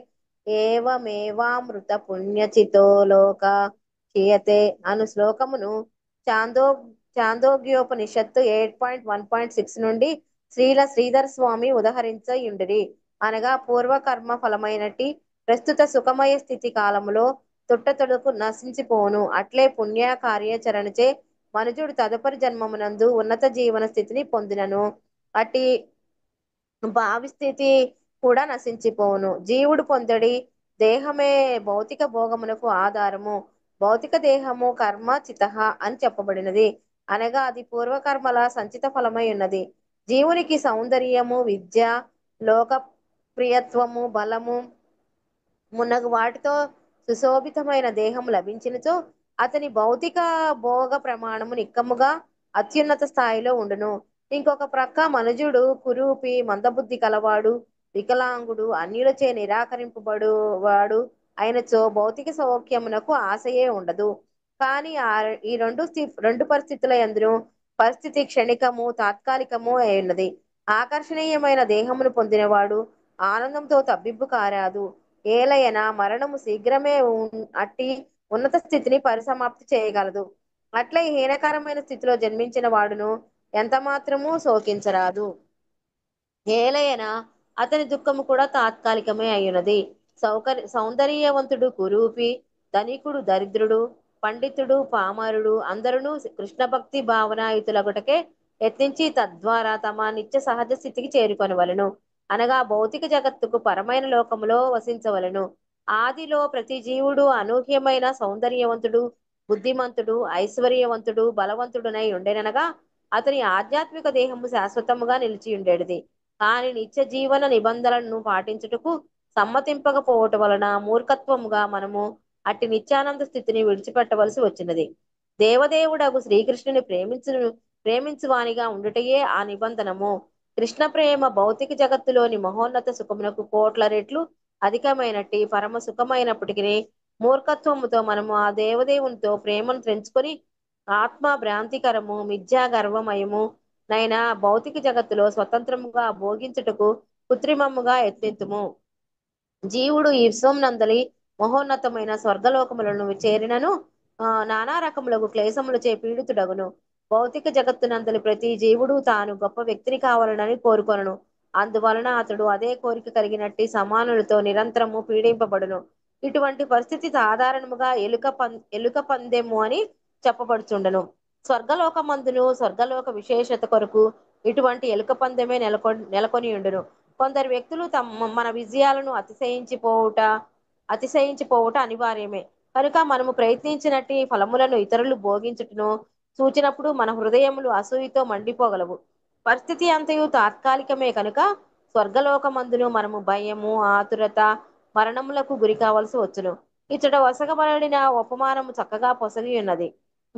S2: ఏవమేవామృత పుణ్యచితో లోక క్షీయతే అను శ్లోకమును చాందో చాందోగ్యోపనిషత్తు 8.1.6 నుండి శ్రీల శ్రీధర్ స్వామి ఉదహరించయుండిరి. అనగా పూర్వకర్మ ఫలమైనట్టి ప్రస్తుత సుఖమయ స్థితి కాలములో తుట్టతుడుకు నశించిపోను. అట్లే పుణ్య కార్యాచరణచే మనుజుడు తదుపరి జన్మమునందు ఉన్నత జీవన స్థితిని పొందినను అట్టి భావిస్థితి కూడా నశించిపోవును. జీవుడు పొందడి దేహమే భౌతిక భోగమునకు ఆధారము. భౌతిక దేహము కర్మ చితః అని చెప్పబడినది. అనగా అది పూర్వకర్మల సంచిత ఫలమై ఉన్నది. జీవునికి సౌందర్యము, విద్య, లోక ప్రియత్వము, బలము మున్నగు వాటితో సుశోభితమైన దేహం లభించినచో అతని భౌతిక భోగ ప్రమాణము నిక్కముగా అత్యున్నత స్థాయిలో ఉండును. ఇంకొక ప్రక్క మనుజుడు కురూపి, మందబుద్ధి కలవాడు, వికలాంగుడు, అన్యులచే నిరాకరింపబడువాడు అయినచో భౌతిక సౌఖ్యమునకు ఆశయే ఉండదు. కానీ ఈ రెండు పరిస్థితుల యందును పరిస్థితి క్షణికము, తాత్కాలికము అయి ఉన్నది. ఆకర్షణీయమైన దేహమును పొందినవాడు ఆనందంతో తబ్బిబ్బు కారాదు. ఏలయన మరణము శీఘ్రమే అట్టి ఉన్నత స్థితిని పరిసమాప్తి చేయగలదు. అట్లే హీనకరమైన స్థితిలో జన్మించిన వాడును ఎంత మాత్రము శోకించరాదు. ఏలయన అతని దుఃఖము కూడా తాత్కాలికమే అయ్యున్నది. సౌందర్యవంతుడు కురూపి, ధనికుడు దరిద్రుడు, పండితుడు పామరుడు అందరును కృష్ణ భక్తి భావనాయుతులగుటకే యత్నించి తద్వారా తమ నిత్య సహజ స్థితికి చేరుకొనవలెను. అనగా భౌతిక జగత్తుకు పరమైన లోకములో వసించవలెను. ఆదిలో ప్రతి జీవుడు అనూహ్యమైన సౌందర్యవంతుడు, బుద్ధిమంతుడు, ఐశ్వర్యవంతుడు, బలవంతుడునై ఉండెననగా అతని ఆధ్యాత్మిక దేహము శాశ్వతముగా నిలిచి ఉండేది. కాని నిత్య జీవన నిబంధనలను పాటించుటకు సమ్మతింపకపోవటం వలన మూర్ఖత్వముగా మనము అట్టి నిత్యానంద స్థితిని విడిచిపెట్టవలసి వచ్చినది. దేవదేవుడగు శ్రీకృష్ణుని ప్రేమించువానిగా ఉండుటయే ఆ నిబంధనము. కృష్ణ ప్రేమ భౌతిక జగత్తులోని మహోన్నత సుఖమునకు కోట్ల రెట్లు అధికమైనట్టి పరమ సుఖమైనప్పటికీ మూర్ఖత్వముతో మనము ఆ దేవదేవునితో ప్రేమను తెంచుకొని ఆత్మ భ్రాంతికరము, మిథ్యా గర్వమయము నైనా భౌతిక జగత్తులో స్వతంత్రముగా భోగించుటకు కృత్రిమముగా యత్నితుము. జీవుడు ఈ విశ్వం నందలి మహోన్నతమైన స్వర్గలోకములను చేరినను నానా రకములకు క్లేశములచే పీడితుడగును. భౌతిక జగత్తునందలి ప్రతి జీవుడు తాను గొప్ప వ్యక్తిని కావాలనని కోరుకొనును. అందువలన అతడు అదే కోరిక కలిగినట్టి సమానులతో నిరంతరము పీడింపబడును. ఇటువంటి పరిస్థితి సాధారణముగా ఎలుక పందెము అని చెప్పబడుచుండను. స్వర్గలోకమందును స్వర్గలోక విశేషత కొరకు ఇటువంటి ఎలుక పందెమే నెలకొని ఉండును. కొందరు వ్యక్తులు మన విజయాలను అతిశయించిపోవుట అనివార్యమే. కనుక మనము ప్రయత్నించినట్టి ఫలములను ఇతరులు భోగించుటను చూచినప్పుడు మన హృదయములు అసూయతో మండిపోగలవు. పరిస్థితి అంతయు తాత్కాలికమే కనుక స్వర్గలోకమందును మనము భయము, ఆతురత, మరణములకు గురి కావలసి వచ్చును. ఇచ్చట వసగబడిన ఉపమానము చక్కగా పొసగి ఉన్నది.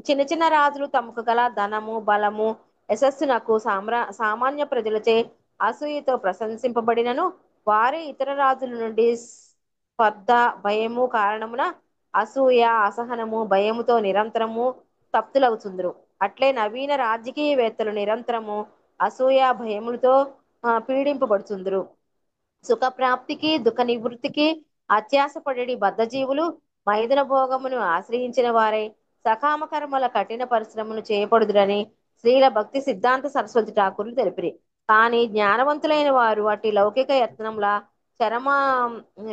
S2: చిన్న చిన్న రాజులు తమకు గల ధనము, బలము, యశస్సునకు సామాన్య ప్రజలచే అసూయతో ప్రశంసింపబడినను వారే ఇతర రాజుల నుండి స్పర్ధ, భయము కారణమున అసూయ, అసహనము, భయముతో నిరంతరము తప్తులవుచుందురు. అట్లే నవీన రాజకీయవేత్తలు నిరంతరము అసూయ, భయములతో పీడింపబడుచుందురు. సుఖప్రాప్తికి, దుఃఖ నివృత్తికి అత్యాసపడేడి బద్ధజీవులు మైదున భోగమును ఆశ్రయించిన వారై సకామ కర్మల కఠిన పరిశ్రమను చేయబడుదురని శ్రీల భక్తి సిద్ధాంత సరస్వతి ఠాకూర్లు తెలిపిరి. కానీ జ్ఞానవంతులైన వారు అట్టి లౌకిక యత్నముల చరమ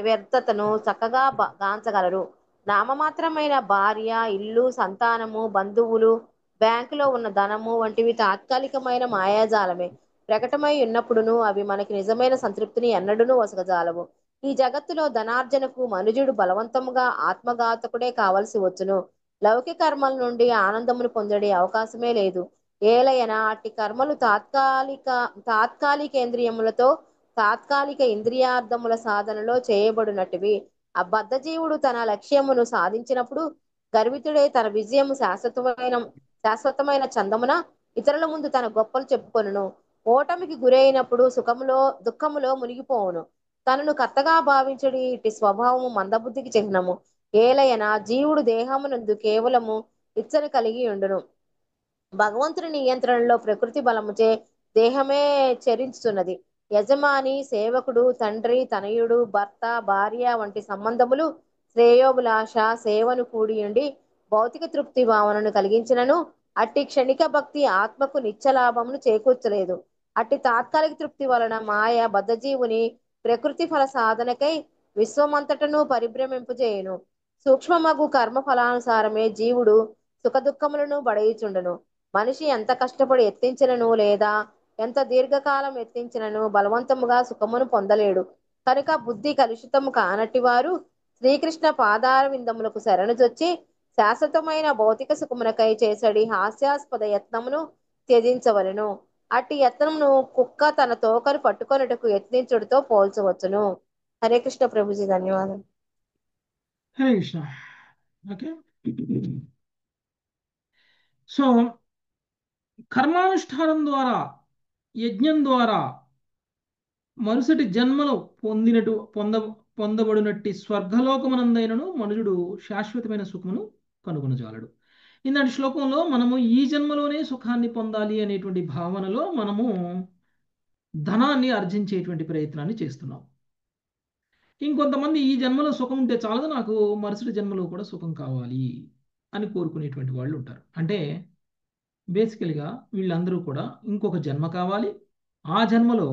S2: వ్యర్థతను చక్కగా గాంచగలరు. నామమాత్రమైన భార్య, ఇల్లు, సంతానము, బంధువులు, బ్యాంకులో ఉన్న ధనము వంటివి తాత్కాలికమైన మాయాజాలమే. ప్రకటమై ఉన్నప్పుడును అవి మనకి నిజమైన సంతృప్తిని ఎన్నడూనూ వసగజాలవు. ఈ జగత్తులో ధనార్జనకు మనుజుడు బలవంతముగా ఆత్మఘాతకుడే కావలసి వచ్చును. లౌకిక కర్మల నుండి ఆనందమును పొందడే అవకాశమే లేదు. ఏలయన అట్టి కర్మలు తాత్కాలికేంద్రియములతో తాత్కాలిక ఇంద్రియార్థముల సాధనలో చేయబడినటివి. ఆ బద్ధజీవుడు తన లక్ష్యమును సాధించినప్పుడు గర్వితుడే తన విజయము శాశ్వతమైన చందమున ఇతరుల ముందు తన గొప్పలు చెప్పుకొనును. ఓటమికి గురైనప్పుడు దుఃఖములో మునిగిపోవును. తనను కర్తగా భావించుడి ఇట్టి స్వభావము మందబుద్ధికి చిహ్నము. ఏలయన జీవుడు దేహమునందు కేవలము ఇచ్చని కలిగి ఉండును. భగవంతుని నియంత్రణలో ప్రకృతి బలముచే దేహమే చరించుతున్నది. యజమాని, సేవకుడు, తండ్రి, తనయుడు, భర్త, భార్య వంటి సంబంధములు శ్రేయోభిలాష సేవను కూడియుండి భౌతిక తృప్తి భావనను కలిగించినను అట్టి క్షణిక భక్తి ఆత్మకు నిత్యలాభమును చేకూర్చలేదు. అట్టి తాత్కాలిక తృప్తి వలన మాయ బద్ధజీవుని ప్రకృతి ఫల సాధనకై విశ్వమంతటను పరిభ్రమింపజేయును. సూక్ష్మమగు కర్మ ఫలానుసారమే జీవుడు సుఖదుఖములను బడయుచుండును. మనిషి ఎంత కష్టపడి ఎత్తించినను లేదా ఎంత దీర్ఘకాలం ఎత్తించినను బలవంతముగా సుఖమును పొందలేడు. కనుక బుద్ధి కలుషితము కానట్టి వారు శ్రీకృష్ణ పాదార విందములకు శరణుజొచ్చి శాశ్వతమైన భౌతిక సుఖమునకై చేసడి హాస్యాస్పద యత్నమును త్యజించవలెను. అట్టి యత్నమును కుక్క తన తోకను పట్టుకొనుటకు యత్నించుడితో పోల్చవచ్చును. హరే కృష్ణ ప్రభుజీ, ధన్యవాదాలు.
S1: హరే కృష్ణ. ఓకే, సో కర్మానుష్ఠానం ద్వారా, యజ్ఞం ద్వారా మరుసటి జన్మలో పొందబడినట్టి స్వర్గలోకమునందైనను మనుజుడు శాశ్వతమైన సుఖమును కనుగొనజాలడు. ఇందాటి శ్లోకంలో మనము ఈ జన్మలోనే సుఖాన్ని పొందాలి అనేటువంటి భావనలో మనము ధనాన్ని ఆర్జించేటువంటి ప్రయత్నాన్ని చేస్తున్నాం. ఇంకొంతమంది ఈ జన్మలో సుఖం ఉంటే చాలదు, నాకు మరుసటి జన్మలో కూడా సుఖం కావాలి అని కోరుకునేటువంటి వాళ్ళు ఉంటారు. అంటే బేసికల్గా వీళ్ళందరూ కూడా ఇంకొక జన్మ కావాలి, ఆ జన్మలో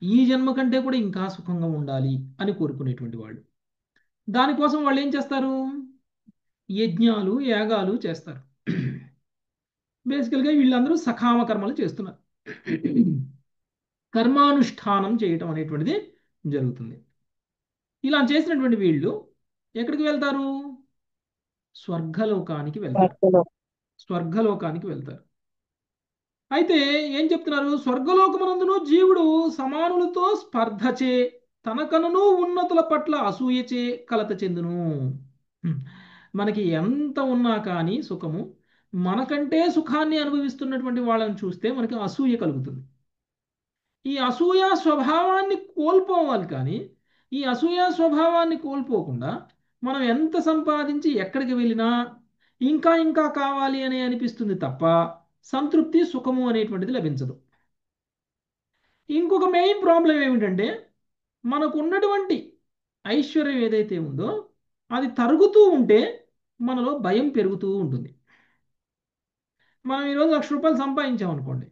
S1: ఈ జన్మ కంటే కూడా ఇంకా సుఖంగా ఉండాలి అని కోరుకునేటువంటి వాళ్ళు. దానికోసం వాళ్ళు ఏం చేస్తారు? యజ్ఞాలు, యాగాలు చేస్తారు. బేసికల్గా వీళ్ళందరూ సకామ కర్మలు చేస్తున్నారు. కర్మానుష్ఠానం చేయటం అనేటువంటిది జరుగుతుంది. ఇలా చేసినటువంటి వీళ్ళు ఎక్కడికి వెళ్తారు? స్వర్గలోకానికి వెళ్తారు. స్వర్గలోకానికి వెళ్తారు. అయితే ఏం చెప్తున్నారు? స్వర్గలోకమునందును జీవుడు సమానులతో స్పర్ధచే తనకనును ఉన్నతుల పట్ల అసూయచే కలత చెందును. మనకి ఎంత ఉన్నా కానీ సుఖము, మనకంటే సుఖాన్ని అనుభవిస్తున్నటువంటి వాళ్ళని చూస్తే మనకి అసూయ కలుగుతుంది. ఈ అసూయ స్వభావాన్ని కోల్పోవాలి. కానీ ఈ అసూయ స్వభావాన్ని కోల్పోకుండా మనం ఎంత సంపాదించి ఎక్కడికి వెళ్ళినా ఇంకా ఇంకా కావాలి అని అనిపిస్తుంది తప్ప సంతృప్తి, సుఖము అనేటువంటిది లభించదు. ఇంకొక మెయిన్ ప్రాబ్లం ఏమిటంటే మనకు ఉన్నటువంటి ఐశ్వర్యం ఏదైతే ఉందో అది తరుగుతూ ఉంటే మనలో భయం పెరుగుతూ ఉంటుంది. మనం ఈరోజు 1,00,000 రూపాయలు సంపాదించాం అనుకోండి,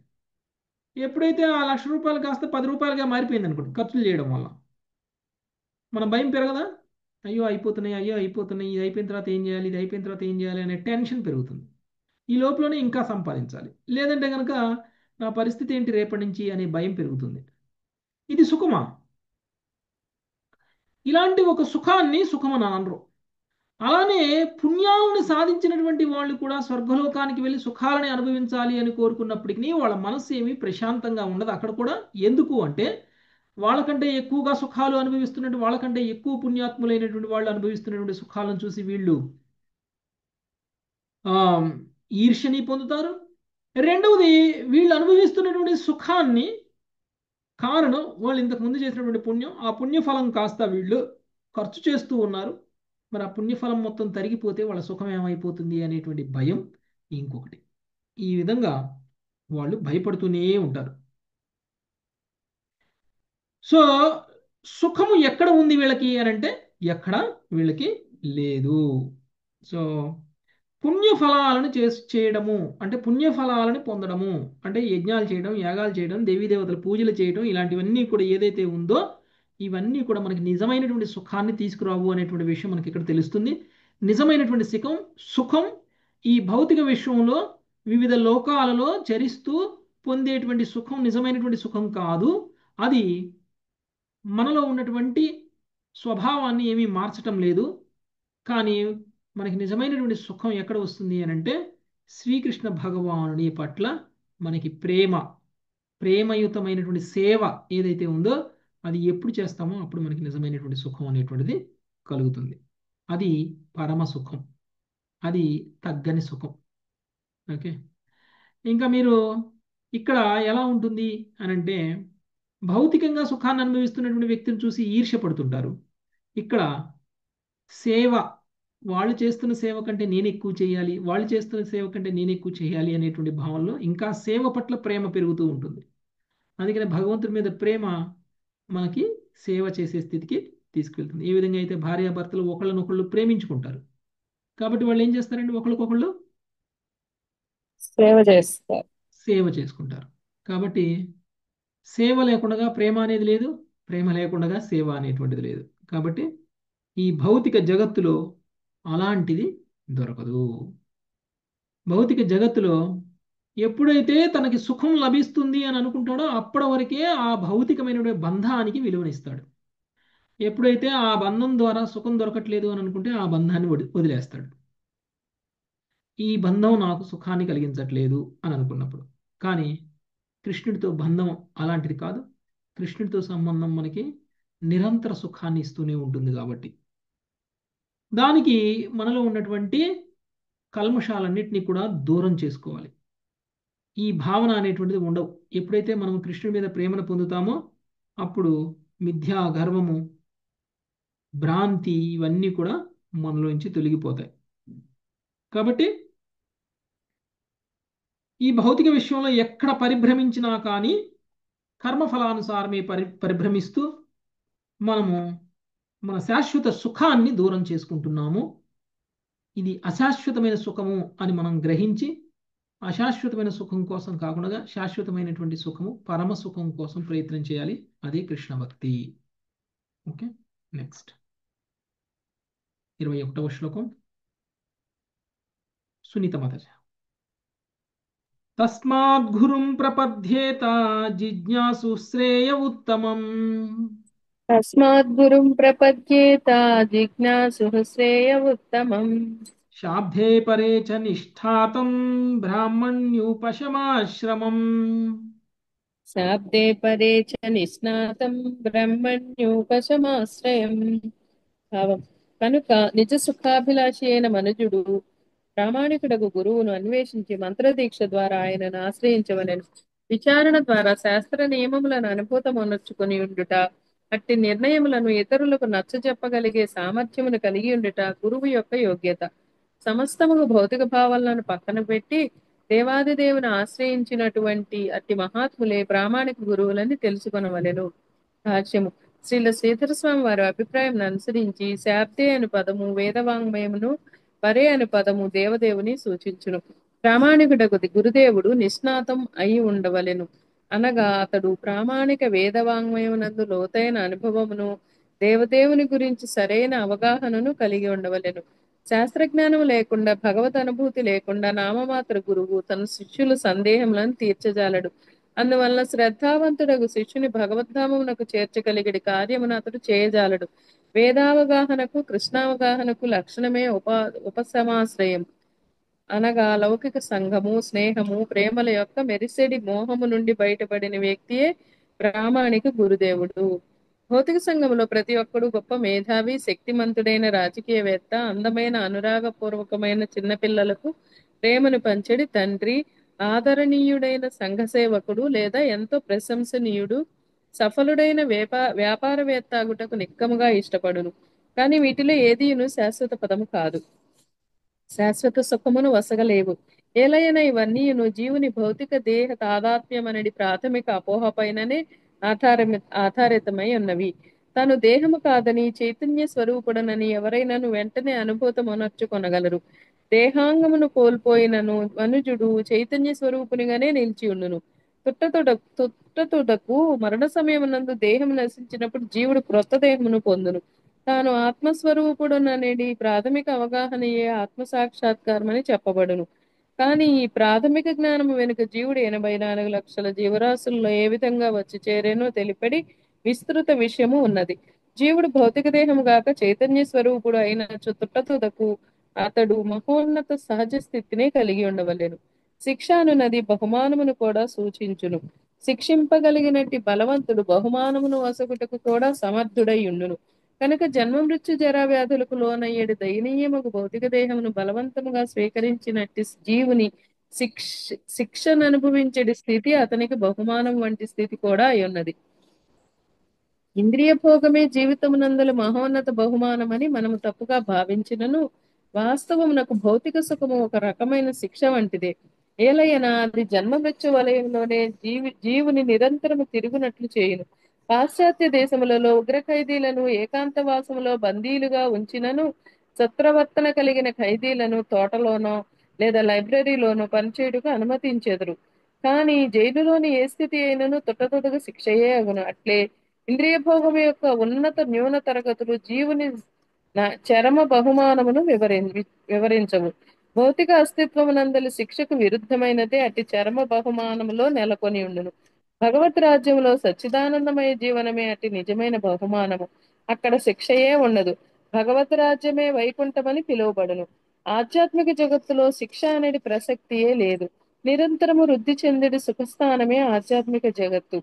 S1: ఎప్పుడైతే ఆ 1,00,000 రూపాయలు కాస్త 10 రూపాయలుగా మారిపోయింది అనుకోండి, ఖర్చులు చేయడం వల్ల మన భయం పెరగదా? అయ్యో అయిపోతున్నాయి, అయ్యో అయిపోతున్నాయి, ఇది అయిపోయిన తర్వాత ఏం చేయాలి, ఇది అయిపోయిన తర్వాత ఏం చేయాలి అనే టెన్షన్ పెరుగుతుంది. ఈ లోపలనే ఇంకా సంపాదించాలి, లేదంటే కనుక నా పరిస్థితి ఏంటి రేపటి నుంచి అనే భయం పెరుగుతుంది. ఇది సుఖమా? ఇలాంటి ఒక సుఖాన్ని సుఖమని అనరు. అలానే పుణ్యాలను సాధించినటువంటి వాళ్ళు కూడా స్వర్గలోకానికి వెళ్ళి సుఖాలని అనుభవించాలి అని కోరుకున్నప్పటికీ వాళ్ళ మనస్సు ఏమీ ప్రశాంతంగా ఉండదు అక్కడ కూడా. ఎందుకు అంటే వాళ్ళకంటే ఎక్కువగా సుఖాలు అనుభవిస్తున్నట్టు, వాళ్ళకంటే ఎక్కువ పుణ్యాత్ములైనటువంటి వాళ్ళు అనుభవిస్తున్నటువంటి సుఖాలను చూసి వీళ్ళు ఈర్ష్యని పొందుతారు. రెండవది, వీళ్ళు అనుభవిస్తున్నటువంటి సుఖాన్ని కారణం వాళ్ళు ఇంతకు ముందు చేసినటువంటి పుణ్యం. ఆ పుణ్యఫలం కాస్త వీళ్ళు ఖర్చు చేస్తూ ఉన్నారు. మరి ఆ పుణ్యఫలం మొత్తం తరిగిపోతే వాళ్ళ సుఖం ఏమైపోతుంది అనేటువంటి భయం ఇంకొకటి. ఈ విధంగా వాళ్ళు భయపడుతూనే ఉంటారు. సో సుఖము ఎక్కడ ఉంది వీళ్ళకి అని అంటే ఎక్కడ వీళ్ళకి లేదు. సో పుణ్యఫలాలను చేయడము అంటే పుణ్యఫలాలను పొందడము అంటే యజ్ఞాలు చేయడం, యాగాలు చేయడం, దేవీదేవతల పూజలు చేయడం, ఇలాంటివన్నీ కూడా ఏదైతే ఉందో ఇవన్నీ కూడా మనకి నిజమైనటువంటి సుఖాన్ని తీసుకురావు అనేటువంటి విషయం మనకి ఇక్కడ తెలుస్తుంది. నిజమైనటువంటి సుఖం ఈ భౌతిక విశ్వంలో వివిధ లోకాలలో చరిస్తూ పొందేటువంటి సుఖం నిజమైనటువంటి సుఖం కాదు. అది మనలో ఉన్నటువంటి స్వభావాన్ని ఏమీ మార్చటం లేదు. కానీ మనకి నిజమైనటువంటి సుఖం ఎక్కడ వస్తుంది అని అంటే శ్రీకృష్ణ భగవానుని పట్ల మనకి ప్రేమయుతమైనటువంటి సేవ ఏదైతే ఉందో అది ఎప్పుడు చేస్తామో అప్పుడు మనకి నిజమైనటువంటి సుఖం అనేటువంటిది కలుగుతుంది. అది పరమ సుఖం, అది తగ్గని సుఖం. ఓకే, ఇంకా మీరు ఇక్కడ ఎలా ఉంటుంది అని అంటే భౌతికంగా సుఖాన్ని అనుభవిస్తున్నటువంటి వ్యక్తిని చూసి ఈర్ష్య పడుతుంటారు. ఇక్కడ సేవ వాళ్ళు చేస్తున్న సేవ కంటే నేను ఎక్కువ చేయాలి, వాళ్ళు చేస్తున్న సేవ కంటే నేను ఎక్కువ చేయాలి అనేటువంటి భావనలో ఇంకా సేవ పట్ల ప్రేమ పెరుగుతూ ఉంటుంది. అందుకని భగవంతుడి మీద ప్రేమ మనకి సేవ చేసే స్థితికి తీసుకెళ్తుంది. ఏ విధంగా అయితే భార్యాభర్తలు ఒకళ్ళనొకళ్ళు ప్రేమించుకుంటారు, కాబట్టి వాళ్ళు ఏం చేస్తారండి, ఒకళ్ళకొకళ్ళు
S7: సేవ చేస్తారు.
S1: సేవ చేసుకుంటారు. కాబట్టి సేవ లేకుండా ప్రేమ అనేది లేదు, ప్రేమ లేకుండా సేవ అనేటువంటిది లేదు. కాబట్టి ఈ భౌతిక జగత్తులో అలాంటిది దొరకదు. భౌతిక జగత్తులో ఎప్పుడైతే తనకి సుఖం లభిస్తుంది అని అనుకుంటాడో అప్పటి వరకే ఆ భౌతికమైన బంధానికి విలువనిస్తాడు. ఎప్పుడైతే ఆ బంధం ద్వారా సుఖం దొరకట్లేదు అని అనుకుంటే ఆ బంధాన్ని వదిలేస్తాడు. ఈ బంధం నాకు సుఖాన్ని కలిగించట్లేదు అని అనుకున్నప్పుడు. కానీ కృష్ణుడితో బంధం అలాంటిది కాదు. కృష్ణుడితో సంబంధం మనకి నిరంతర సుఖాన్ని ఇస్తూనే ఉంటుంది. కాబట్టి దానికి మనలో ఉన్నటువంటి కల్మషాలన్నింటినీ కూడా దూరం చేసుకోవాలి. ఈ భావన అనేటువంటిది ఉండవు. ఎప్పుడైతే మనం కృష్ణుడి మీద ప్రేమను పొందుతామో అప్పుడు మిథ్యా, గర్వము, భ్రాంతి ఇవన్నీ కూడా మనలోంచి తొలగిపోతాయి. కాబట్టి ఈ భౌతిక విషయంలో ఎక్కడ పరిభ్రమించినా కానీ కర్మఫలానుసారమే పరిభ్రమిస్తూ మనము మన శాశ్వత సుఖాన్ని దూరం చేసుకుంటున్నాము. ఇది అశాశ్వతమైన సుఖము అని మనం గ్రహించి అశాశ్వతమైన సుఖం కోసం కాకుండా శాశ్వతమైనటువంటి సుఖము, పరమ సుఖం కోసం ప్రయత్నం చేయాలి. అదే కృష్ణ భక్తి. ఓకే, నెక్స్ట్ 21వ శ్లోకం. సునీత మాతాజీ. తస్మాత్ గురుం ప్రపద్యేత జిజ్ఞాసు శ్రేయ ఉత్తమం.
S7: తస్మాత్ గురుం ప్రపద్యేత జిజ్ఞాసుః శ్రేయ ఉత్తమం.
S1: శాబ్దే పరే చ నిష్ఠాతం బ్రాహ్మణ్యుపశమాశ్రమం.
S7: శాబ్దే పరే చ నిస్నాతం బ్రహ్మణ్యోపశమాశ్రయం. భావం. కనుక నిజ సుఖాభిలాషి అయిన మనుజుడు ప్రామాణికుడగు గురువును అన్వేషించి మంత్రదీక్ష ద్వారా ఆయనను ఆశ్రయించవలెను. విచారణ ద్వారా శాస్త్ర నియమములను అనుభూతమొనర్చుకొని ఉండుట, అట్టి నిర్ణయములను ఇతరులకు నచ్చజెప్పగలిగే సామర్థ్యమును కలిగి ఉండుట గురువు యొక్క యోగ్యత. సమస్తముగు భౌతిక భావాలను పక్కన పెట్టి దేవాదిదేవుని ఆశ్రయించినటువంటి అట్టి మహాత్ములే ప్రామాణిక గురువులని తెలుసుకొనవలెను. భాష్యము. శ్రీల శ్రీధర స్వామి వారి అభిప్రాయం అనుసరించి శాబ్దే అను పదము వేదవాంగ్మయమును, పరే అను పదము దేవదేవుని సూచించును. ప్రామాణికుడకు గురుదేవుడు నిష్ణాతం అయి ఉండవలెను. అనగా అతడు ప్రామాణిక వేదవాంగ్మయమునందు లోతైన అనుభవమును, దేవదేవుని గురించి సరైన అవగాహనను కలిగి ఉండవలెను. శాస్త్రజ్ఞానం లేకుండా, భగవద్ అనుభూతి లేకుండా నామమాత్ర గురువు తన శిష్యుల సందేహములను తీర్చజాలడు. అందువల్ల శ్రద్ధావంతుడగు శిష్యుని భగవద్ధామమునకు చేర్చగలిగడి కార్యమును అతడు చేయజాలడు. వేదావగాహనకు, కృష్ణావగాహనకు లక్షణమే ఉపశమాశ్రయం. అనగా లౌకిక సంఘము, స్నేహము, ప్రేమల యొక్క మెరిసెడి మోహము నుండి బయటపడిన వ్యక్తియే ప్రామాణిక గురుదేవుడు. భౌతిక సంఘంలో ప్రతి ఒక్కడు గొప్ప మేధావి, శక్తిమంతుడైన రాజకీయవేత్త, అందమైన అనురాగపూర్వకమైన చిన్నపిల్లలకు ప్రేమను పంచెడి తండ్రి, ఆదరణీయుడైన సంఘ సేవకుడు లేదా ఎంతో ప్రశంసనీయుడు, సఫలుడైన వ్యాపారవేత్త అగుటకు నిక్కముగా ఇష్టపడును. కానీ వీటిలో ఏదీను శాశ్వత పదము కాదు, శాశ్వత సుఖమును వసగలేవు. ఏలైన ఇవన్నీను జీవుని భౌతిక దేహ తాదాత్మ్యమనడి ప్రాథమిక అపోహపైననే ఆధారితమై ఉన్నవి. తాను దేహము కాదని, చైతన్య స్వరూపుడనని ఎవరైనాను వెంటనే అనుభూతమొనర్చుకొనగలరు. దేహాంగమును కోల్పోయినను మనుజుడు చైతన్య స్వరూపునిగానే నిలిచి ఉండును. తుట్టతుడకు మరణ సమయమునందు దేహం నశించినప్పుడు జీవుడు క్రొత్త దేహమును పొందును. తాను ఆత్మస్వరూపుడుననేది ప్రాథమిక అవగాహనయే ఆత్మ సాక్షాత్కారమని చెప్పబడును. కానీ ఈ ప్రాథమిక జ్ఞానము వెనుక జీవుడు 84 లక్షల జీవరాశుల్లో ఏ విధంగా వచ్చి చేరేనో తెలిపడి విస్తృత విషయము ఉన్నది. జీవుడు భౌతిక దేహము గాక చైతన్య స్వరూపుడు అయిన తుట్టతుదకు అతడు మహోన్నత సహజ స్థితినే కలిగి ఉండవలెను. శిక్ష అనున్నది బహుమానమును కూడా సూచించును. శిక్షింపగలిగినట్టి బలవంతుడు బహుమానమును వసగుటకు కూడా సమర్థుడై ఉండును. కనుక జన్మ మృత్యు జరా వ్యాధులకు లోనయ్యేడు దయనీయముగు భౌతిక దేహమును బలవంతముగా స్వీకరించినట్టి జీవుని శిక్షను అనుభవించే స్థితి అతనికి బహుమానం వంటి స్థితి కూడా అయి ఉన్నది. ఇంద్రియ భోగమే జీవితమునందల మహోన్నత బహుమానమని మనము తప్పుగా భావించినను వాస్తవమునకు భౌతిక సుఖము ఒక రకమైన శిక్ష వంటిదే. ఏలయన అది జన్మ మృత్యు వలయంలోనే జీవుని నిరంతరము తిరుగునట్లు చేయును. పాశ్చాత్య దేశములలో ఉగ్ర ఖైదీలను ఏకాంతవాసములో బందీలుగా ఉంచినను, సత్ప్రవర్తన కలిగిన ఖైదీలను తోటలోనో లేదా లైబ్రరీలోనో పనిచేయుటకు అనుమతించెదరు. కానీ జైలులోని ఏ స్థితి అయినను తొట్టతొదగ శిక్షయే అగును. అట్లే ఇంద్రియ భోగము యొక్క ఉన్నత న్యూన తరగతులు జీవుని చరమ బహుమానమును వివరించవు. భౌతిక అస్తిత్వమునందలి శిక్షకు విరుద్ధమైనదే అట్టి చరమ బహుమానములో నెలకొని ఉండును. భగవత్ రాజ్యములో సచ్చిదానందమయ జీవనమే అట్టి నిజమైన బహుమానము. అక్కడ శిక్షయే ఉండదు. భగవత్ రాజ్యమే వైకుంఠమని పిలువబడును. ఆధ్యాత్మిక జగత్తులో శిక్ష అనేది ప్రసక్తియే లేదు. నిరంతరము వృద్ధి చెందిడి సుఖస్థానమే ఆధ్యాత్మిక జగత్తు.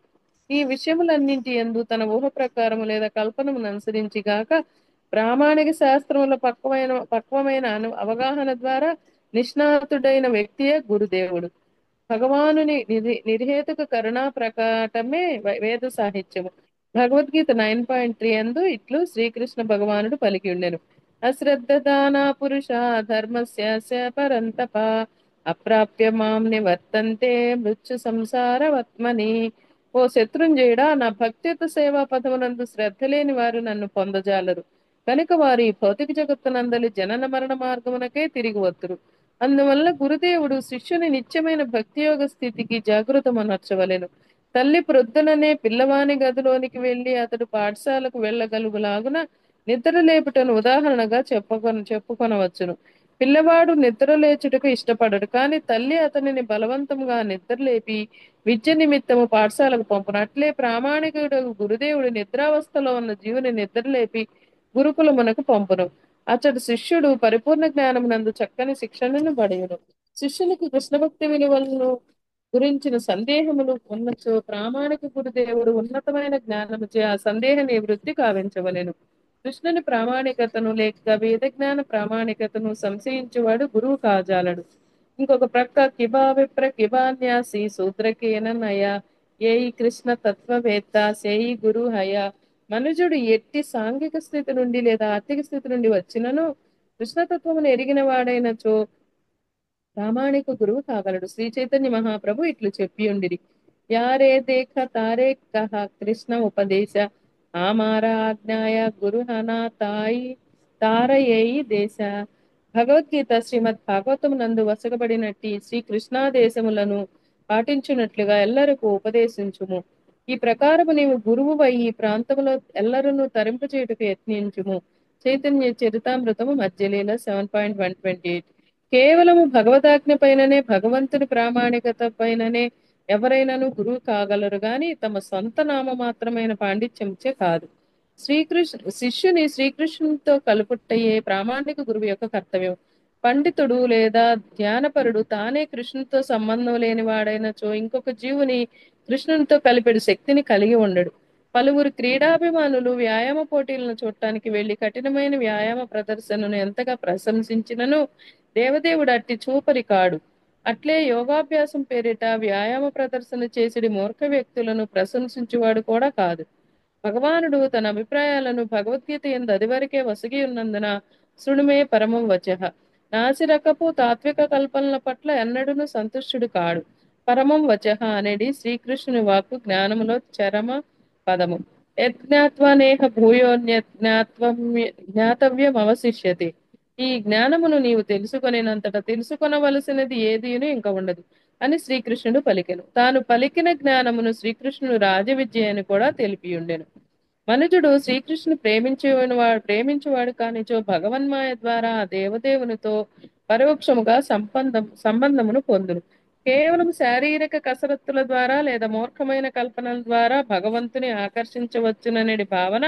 S7: ఈ విషయములన్నింటి యందు తన ఊహ ప్రకారము లేదా కల్పనమును అనుసరించి గాక ప్రామాణిక శాస్త్రముల పక్వమైన అవగాహన ద్వారా నిష్ణాతుడైన వ్యక్తియే గురుదేవుడు. భగవానుని నిర్హేతుక కరుణా ప్రకాటమే వేద సాహిత్యము. భగవద్గీత 9.3 అందు ఇట్లు శ్రీకృష్ణ భగవానుడు పలికి ఉండెను. అశ్రద్ధ దానా పురుష ధర్మస్య పరంతప అప్రాప్య మాం నివర్తంతే మృత్యు సంసార వత్మని. ఓ శత్రుంజయుడా, నా భక్తియుత సేవా పదమునందు శ్రద్ధ లేని వారు నన్ను పొందజాలరు. కనుక వారి భౌతిక జగత్తునందలి జనన మరణ మార్గమునకే తిరిగి వత్తురు. అందువల్ల గురుదేవుడు శిష్యుని నిత్యమైన భక్తియోగ స్థితికి జాగృతమనర్చవలెను. తల్లి ప్రొద్దుననే పిల్లవాని గదిలోనికి వెళ్లి అతడు పాఠశాలకు వెళ్ళగలుగులాగున నిద్ర లేపుటను ఉదాహరణగా చెప్పుకొనవచ్చును. పిల్లవాడు నిద్ర లేచుటకు ఇష్టపడడు, కానీ తల్లి అతనిని బలవంతంగా నిద్రలేపి విద్య నిమిత్తము పాఠశాలకు పంపును. అట్లే ప్రామాణికుడు గురుదేవుడు నిద్రావస్థలో ఉన్న జీవుని నిద్రలేపి గురుకులమునకు పంపును. అతడు శిష్యుడు పరిపూర్ణ జ్ఞానమునందు చక్కని శిక్షణను పడయును. శిష్యునికి కృష్ణ భక్తి విలువలను గురించిన సందేహములు ఉన్నచో ప్రామాణిక గురుదేవుడు ఉన్నతమైన జ్ఞానముచే ఆ సందేహ నివృత్తి కావించవలెను. కృష్ణుని ప్రామాణికతను లేక వేదజ్ఞాన ప్రామాణికతను సంశయించువాడు గురువు కాజాలడు. ఇంకొక ప్రక్క కిబా విప్ర కిబాన్యాసి శూద్రకేన నయ ఏయి కృష్ణ తత్వవేత్త సేయి గురు హయ. మనుజుడు ఎట్టి సాంఘిక స్థితి నుండి లేదా ఆర్థిక స్థితి నుండి వచ్చినను కృష్ణతత్వమును ఎరిగిన వాడైనచో ప్రామాణిక గురువు కాగలడు. శ్రీ చైతన్య మహాప్రభు ఇట్లు చెప్పి ఉండిరి. యారే దేఖ తారే కహ కృష్ణ ఉపదేశ ఆమారా ఆజ్ఞాయ గురుహనా తాయి తారయేయి దేశ. భగవద్గీత శ్రీమద్ భాగవతం నందు వసగబడినట్టి శ్రీ కృష్ణాదేశములను పాటించున్నట్లుగా ఎల్లరకు ఉపదేశించుము. ఈ ప్రకారము నీవు గురువువై ఈ ప్రాంతములో ఎల్లరను తరింపచేయుటకు యత్నించుము. చైతన్య చరితామృతము మధ్యలీల 7.128. కేవలము భగవదాజ్ఞ పైననే భగవంతుని ప్రామాణికత పైననే ఎవరైనాను గురువు కాగలరు గాని తమ సొంత నామ మాత్రమైన పాండిత్యంచే కాదు. శిష్యుని శ్రీకృష్ణునితో కలుపుటయే ప్రామాణిక గురువు యొక్క కర్తవ్యం. పండితుడు లేదా ధ్యానపరుడు తానే కృష్ణునితో సంబంధం లేని వాడైనచో ఇంకొక జీవుని కృష్ణునితో కలిపెడు శక్తిని కలిగి ఉండడు. పలువురు క్రీడాభిమానులు వ్యాయామ పోటీలను చూడటానికి వెళ్లి కఠినమైన వ్యాయామ ప్రదర్శనను ఎంతగా ప్రశంసించినను దేవదేవుడు అట్టి చూపరి కాడు. అట్లే యోగాభ్యాసం పేరిట వ్యాయామ ప్రదర్శన చేసిడి మూర్ఖ వ్యక్తులను ప్రశంసించువాడు కూడా కాదు. భగవానుడు తన అభిప్రాయాలను భగవద్గీత ఎందు అదివరకే వసగి ఉన్నందున శృణుమే పరమం వచః. నాసిరకపు తాత్విక కల్పనల పట్ల ఎన్నడూను సంతుష్టుడు కాడు. పరమం వచః అనేది శ్రీకృష్ణుని వాక్కు జ్ఞానములో చరమ పదము. యజ్ఞాత్వా నేహ జ్ఞాతవ్యం అవశిష్యతే. ఈ జ్ఞానమును నీవు తెలుసుకొనినంతట తెలుసుకొనవలసినది ఏదీను ఇంకా ఉండదు అని శ్రీకృష్ణుడు పలికెను. తాను పలికిన జ్ఞానమును శ్రీకృష్ణుడు రాజవిద్య అని కూడా తెలిపియుండెను. మనుజుడు శ్రీకృష్ణుని ప్రేమించువాడు కానిచో భగవన్మాయ ద్వారా ఆ దేవదేవునితో పరోక్షముగా సంబంధమును పొందును. కేవలం శారీరక కసరత్తుల ద్వారా లేదా మూర్ఖమైన కల్పనల ద్వారా భగవంతుని ఆకర్షించవచ్చుననే భావన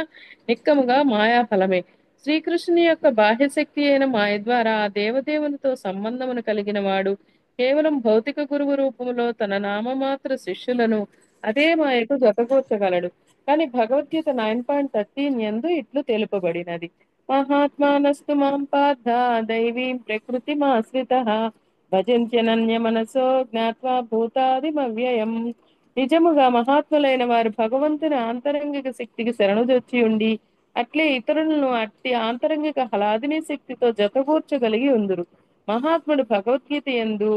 S7: నిక్కముగా మాయాఫలమే. శ్రీకృష్ణుని యొక్క బాహ్యశక్తి అయిన మాయ ద్వారా ఆ దేవదేవునితో సంబంధమును కలిగిన వాడు కేవలం భౌతిక గురువు రూపములో తన నామమాత్ర శిష్యులను అదే మాయకు జతకూర్చగలడు. కానీ భగవద్గీత 9.13 యందు ఇట్లు తెలుపబడినది. మహాత్మానస్తు మాం పార్థ దైవీం ప్రకృతిమాశ్రితః భజంత్యనన్య మనసో జ్ఞాత్వా భూతాదిమవ్యయం. నిజముగా మహాత్ములైన వారు భగవంతుని ఆంతరంగిక శక్తికి శరణుజొచ్చి ఉండి అట్లే ఇతరులను అట్టి ఆంతరంగిక హలాదిని శక్తితో జతకూర్చగలిగి ఉందురు. మహాత్ముడు భగవద్గీత యందు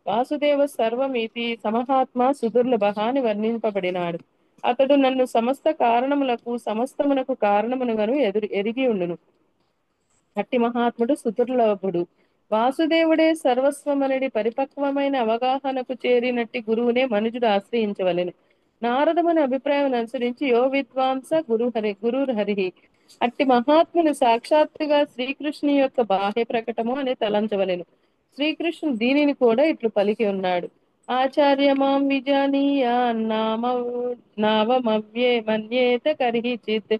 S7: వాసుదేవ సర్వమితి సమహాత్మ సుదుర్లభ అని వర్ణింపబడినాడు. అతడు నన్ను సమస్త కారణములకు సమస్తమునకు కారణమునుగను ఎరిగి ఉండును. అట్టి మహాత్ముడు సుదుర్లభుడు. వాసుదేవుడే సర్వస్వమనడి పరిపక్వమైన అవగాహనకు చేరినట్టి గురువునే మనుజుడు ఆశ్రయించవలెను. నారదముని అభిప్రాయం అనుసరించి యో విద్వాంస గురుహరి అట్టి మహాత్ముని సాక్షాత్తుగా శ్రీకృష్ణుని యొక్క బాహ్య ప్రకటము అని తలంచవలెను. శ్రీకృష్ణుడు దీనిని కూడా ఇట్లు పలికి ఉన్నాడు. ఆచార్య మాం విజానీయ నావమవ్యే మన్యేత కర్హిచిత్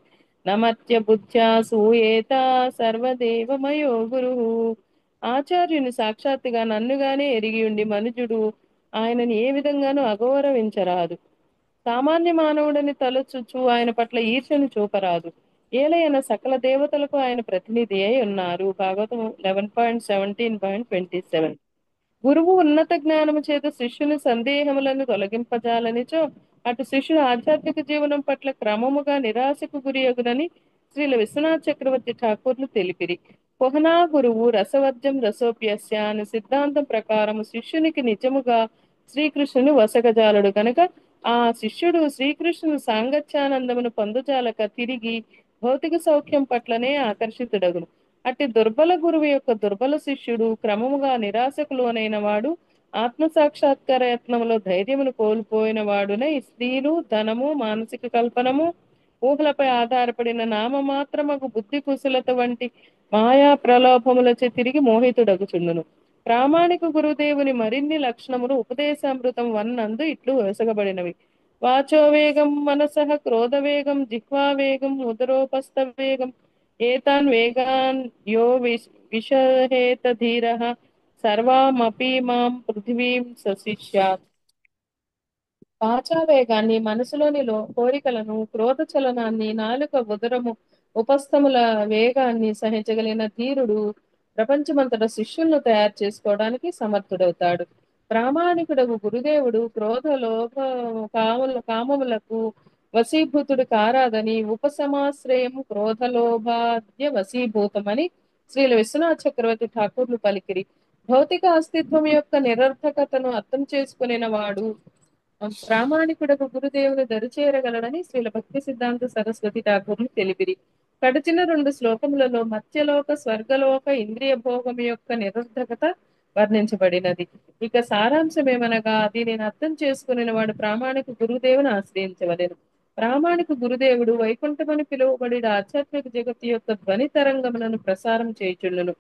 S7: నమత్య బుద్ధ్యా సూయేత సర్వదేవమయో గురు. ఆచార్యుని సాక్షాత్తుగా నన్నుగానే ఎరిగి ఉండి మనుజుడు ఆయనని ఏ విధంగానూ అగౌరవించరాదు. సామాన్య మానవుడని తలచుచు ఆయన పట్ల ఈర్ష్యను చూపరాదు. ఏలైన సకల దేవతలకు ఆయన ప్రతినిధి అయి ఉన్నారు. భాగవతం 11.17.27. గురువు ఉన్నత జ్ఞానము చేత శిష్యుని సందేహములను తొలగింపజాలనిచో అటు శిష్యుడు ఆధ్యాత్మిక జీవనం పట్ల క్రమముగా నిరాశకు గురియగునని శ్రీల విశ్వనాథ్ చక్రవర్తి ఠాకూర్లు తెలిపిరి. పొహనా గురువు రసవర్జం రసోప్యస్య అనే సిద్ధాంతం ప్రకారము శిష్యునికి నిజముగా శ్రీకృష్ణుని వసగజాలడు కనుక ఆ శిష్యుడు శ్రీకృష్ణుని సాంగత్యానందమును పొందజాలక తిరిగి భౌతిక సౌఖ్యం పట్లనే ఆకర్షితుడగును. అట్టి దుర్బల గురువు యొక్క దుర్బల శిష్యుడు క్రమముగా నిరాశకు లోనైన వాడు ఆత్మ సాక్షాత్కార యత్నములో ధైర్యమును కోల్పోయిన వాడునై స్త్రీలు ధనము మానసిక కల్పనము ఊహలపై ఆధారపడిన నామమాత్రమగు బుద్ధి కుశలత వంటి మాయా ప్రలోభములచే తిరిగి మోహితుడగుచుండును. ప్రామాణిక గురుదేవుని మరిన్ని లక్షణములు ఉపదేశామృతం 1 నందు ఇట్లు వెసగబడినవి. వాచోవేగం మనసః క్రోధవేగం జిహ్వావేగం ఉదరోపస్థవేగం ఏతాన్ వేగాన్ యో విషహేత ధీరః సర్వామపి మాం పృథివీం సశిష్యాత్. వాచావేగాన్ని మనసులోని కోరికలను క్రోధ చలనాన్ని నాలుక ఉదరము ఉపస్థముల వేగాన్ని సహించగలిగిన ధీరుడు ప్రపంచమంతట శిష్యులను తయారు చేసుకోవడానికి సమర్థుడవుతాడు. ప్రామాణికుడగు గురుదేవుడు క్రోధ లోభ కామములకు వశీభూతుడు కారాదని ఉపశమాశ్రయం క్రోధలోభాద్య వశీభూతమని శ్రీల విశ్వనాథ చక్రవర్తి ఠాకూర్లు పలికిరి. భౌతిక అస్తిత్వం యొక్క నిరర్థకతను అర్థం చేసుకునే వాడు ప్రామాణికుడకు గురుదేవుని దరిచేరగలడని శ్రీల భక్తి సిద్ధాంత సరస్వతి ఠాకూర్లు తెలిపిరి. కడచిన 2 శ్లోకములలో మత్స్యలోక స్వర్గలోక ఇంద్రియ భోగం యొక్క నిరర్థకత వర్ణించబడినది. ఇక సారాంశమేమనగా దీనిని అర్థం చేసుకుని వాడు ప్రామాణిక గురుదేవుని ఆశ్రయించవలెను. ప్రామాణిక గురుదేవుడు వైకుంఠమని పిలువబడి ఆధ్యాత్మిక జగత్తు యొక్క ధ్వని తరంగములను ప్రసారం చేయుచుండును.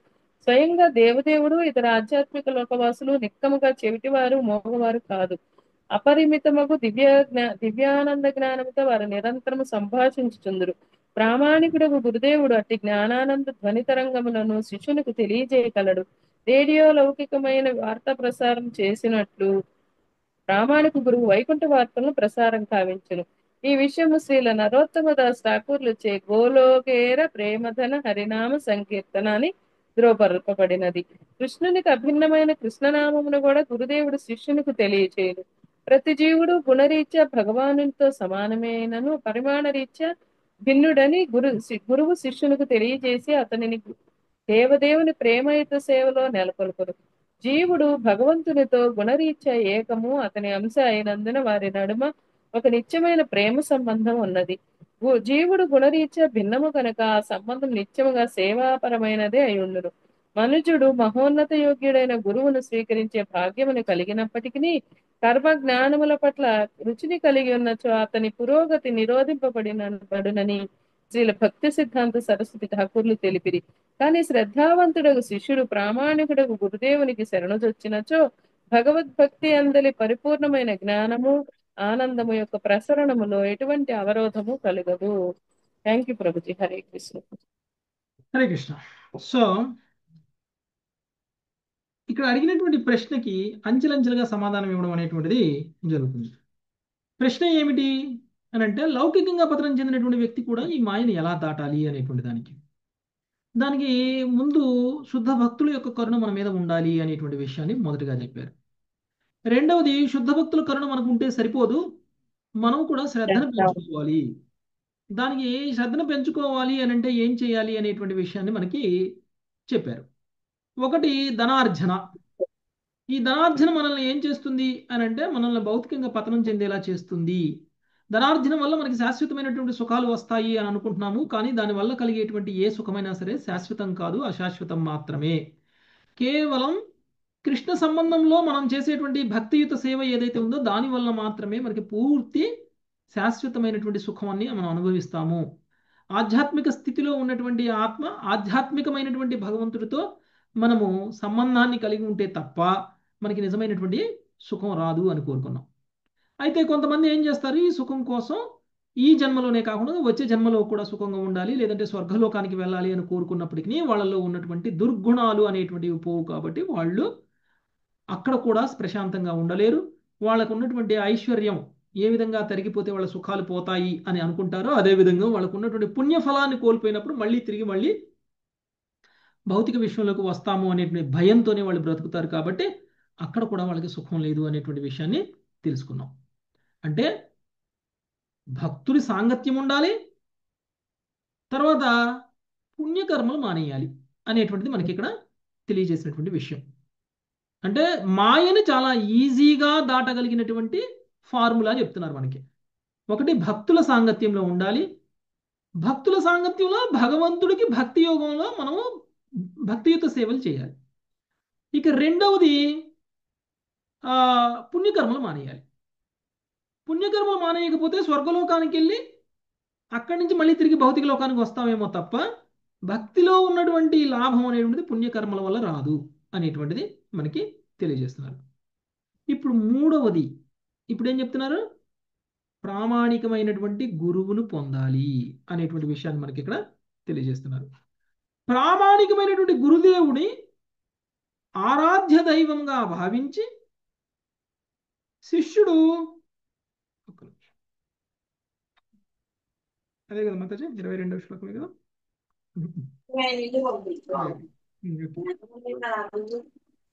S7: స్వయంగా దేవదేవుడు ఇతర ఆధ్యాత్మిక లోకవాసులు నిక్కముగా చెవిటివారు మోగవారు కాదు. అపరిమితమగు దివ్యానంద జ్ఞానముతో వారు నిరంతరము సంభాషించుచుందురు. ప్రామాణికుడకు గురుదేవుడు అట్టి జ్ఞానానంద ధ్వని తరంగములను శిష్యునికి తెలియజేయగలడు. రేడియో లౌకికమైన వార్తా ప్రసారం చేసినట్లు ప్రామాణిక గురువు వైకుంఠ వార్తలను ప్రసారం కావించును. ఈ విషయము శ్రీల నరోత్తమదాస్ ఠాకూర్లచే గోలోకేర ప్రేమధన హరినామ సంకీర్తన అని ధృవపరపబడినది. కృష్ణునికి అభిన్నమైన కృష్ణనామమును కూడా గురుదేవుడు శిష్యునికి తెలియచేయును. ప్రతి జీవుడు గుణరీత్యా భగవానునితో సమానమేనను పరిమాణ రీత్యా భిన్నుడని గురువు శిష్యునికి తెలియజేసి అతనిని దేవదేవుని ప్రేమయుత సేవలో నెలకొల్పును. జీవుడు భగవంతునితో గుణరీత్యా ఏకము అతని అంశ అయినందున వారి నడుమ ఒక నిత్యమైన ప్రేమ సంబంధం ఉన్నది. జీవుడు గుణరీత్యా భిన్నము కనుక ఆ సంబంధం నిత్యముగా సేవాపరమైనదే అయ్యుండును. మనుజుడు మహోన్నత యోగ్యుడైన గురువును స్వీకరించే భాగ్యమును కలిగినప్పటికీ కర్మ జ్ఞానముల పట్ల రుచిని కలిగి ఉన్నచో అతని పురోగతి నిరోధింపబడినని శ్రీల భక్తి సిద్ధాంత సరస్వతి ఠాకూర్లు తెలిపిరి. కానీ శ్రద్ధావంతుడకు శిష్యుడు ప్రామాణికుడకు గురుదేవునికి శరణుజొచ్చినచో భగవద్భక్తి అందలి పరిపూర్ణమైన జ్ఞానము ఆనందము యొక్క ప్రసరణములో ఎటువంటి అవరోధము కలగదు. Thank you Prabhuji. Hare Krishna.
S1: Hare Krishna. So ఇక్కడ అడిగినటువంటి ప్రశ్నకి అంచెలంచెలుగా సమాధానం ఇవ్వడం అనేటువంటిది జరుగుతుంది. ప్రశ్న ఏమిటి అని అంటే లౌకికంగా పతనం చెందినటువంటి వ్యక్తి కూడా ఈ మాయను ఎలా దాటాలి అనేటువంటి దానికి ముందు శుద్ధ భక్తుల యొక్క కరుణ మన మీద ఉండాలి అనేటువంటి విషయాన్ని మొదటిగా చెప్పారు. రెండవది శుద్ధ భక్తుల కరుణ మనకు ఉంటే సరిపోదు, మనం కూడా శ్రద్ధను పెంచుకోవాలి. దానికి శ్రద్ధను పెంచుకోవాలి అని అంటే ఏం చేయాలి అనేటువంటి విషయాన్ని మనకి చెప్పారు. ఒకటి ధనార్జన. ఈ ధనార్జన మనల్ని ఏం చేస్తుంది అని అంటే మనల్ని భౌతికంగా పతనం చెందేలా చేస్తుంది. ధనార్జన వల్ల మనకి శాశ్వతమైనటువంటి సుఖాలు వస్తాయి అని అనుకుంటున్నాము, కానీ దానివల్ల కలిగేటువంటి ఏ సుఖమైనా సరే శాశ్వతం కాదు, అశాశ్వతం మాత్రమే. కేవలం కృష్ణ సంబంధంలో మనం చేసేటువంటి భక్తియుత సేవ ఏదైతే ఉందో దాని వల్ల మాత్రమే మనకి పూర్తి శాశ్వతమైనటువంటి సుఖాన్ని మనం అనుభవిస్తాము. ఆధ్యాత్మిక స్థితిలో ఉన్నటువంటి ఆత్మ ఆధ్యాత్మికమైనటువంటి భగవంతుడితో మనము సంబంధాన్ని కలిగి ఉంటే తప్ప మనకి నిజమైనటువంటి సుఖం రాదు అని కోరుకున్నాం. అయితే కొంతమంది ఏం చేస్తారు, ఈ సుఖం కోసం ఈ జన్మలోనే కాకుండా వచ్చే జన్మలో కూడా సుఖంగా ఉండాలి, లేదంటే స్వర్గలోకానికి వెళ్ళాలి అని కోరుకున్నప్పటికీ వాళ్ళలో ఉన్నటువంటి దుర్గుణాలు అనేటువంటివి పోవు, కాబట్టి వాళ్ళు అక్కడ కూడా ప్రశాంతంగా ఉండలేరు. వాళ్ళకు ఉన్నటువంటి ఐశ్వర్యం ఏ విధంగా తరిగిపోతే వాళ్ళ సుఖాలు పోతాయి అని అనుకుంటారో అదే విధంగా వాళ్ళకు ఉన్నటువంటి పుణ్యఫలాన్ని కోల్పోయినప్పుడు మళ్ళీ భౌతిక విశ్వంలోకి వస్తాము అనేటువంటి భయంతోనే వాళ్ళు బ్రతుకుతారు. కాబట్టి అక్కడ కూడా వాళ్ళకి సుఖం లేదు అనేటువంటి విషయాన్ని తెలుసుకున్నాం. అంటే భక్తుడి సాంగత్యం ఉండాలి, తర్వాత పుణ్యకర్మలు మానేయాలి అనేటువంటిది మనకి ఇక్కడ తెలియజేసినటువంటి విషయం. అంటే మాయని చాలా ఈజీగా దాటగలిగినటువంటి ఫార్ములా చెప్తున్నారు మనకి. ఒకటి భక్తుల సాంగత్యంలో ఉండాలి, భక్తుల సాంగత్యంలో భగవంతుడికి భక్తి యోగంలో మనము భక్తియుత సేవలు చేయాలి. ఇక రెండవది పుణ్యకర్మలు మానేయాలి. పుణ్యకర్మలు మానేయకపోతే స్వర్గలోకానికి వెళ్ళి అక్కడి నుంచి మళ్ళీ తిరిగి భౌతిక లోకానికి వస్తామేమో తప్ప భక్తిలో ఉన్నటువంటి లాభం అనేటువంటిది పుణ్యకర్మల వల్ల రాదు అనేటువంటిది మనకి తెలియజేస్తున్నారు. ఇప్పుడు మూడవది, ఇప్పుడు ఏం చెప్తున్నారు, ప్రామాణికమైనటువంటి గురువును పొందాలి అనేటువంటి విషయాన్ని మనకి ఇక్కడ తెలియజేస్తున్నారు. ప్రామాణికమైనటువంటి గురుదేవుని ఆరాధ్య దైవంగా భావించి శిష్యుడు, అదే కదా మాతాజీ 22వ శ్లోకమే కదా.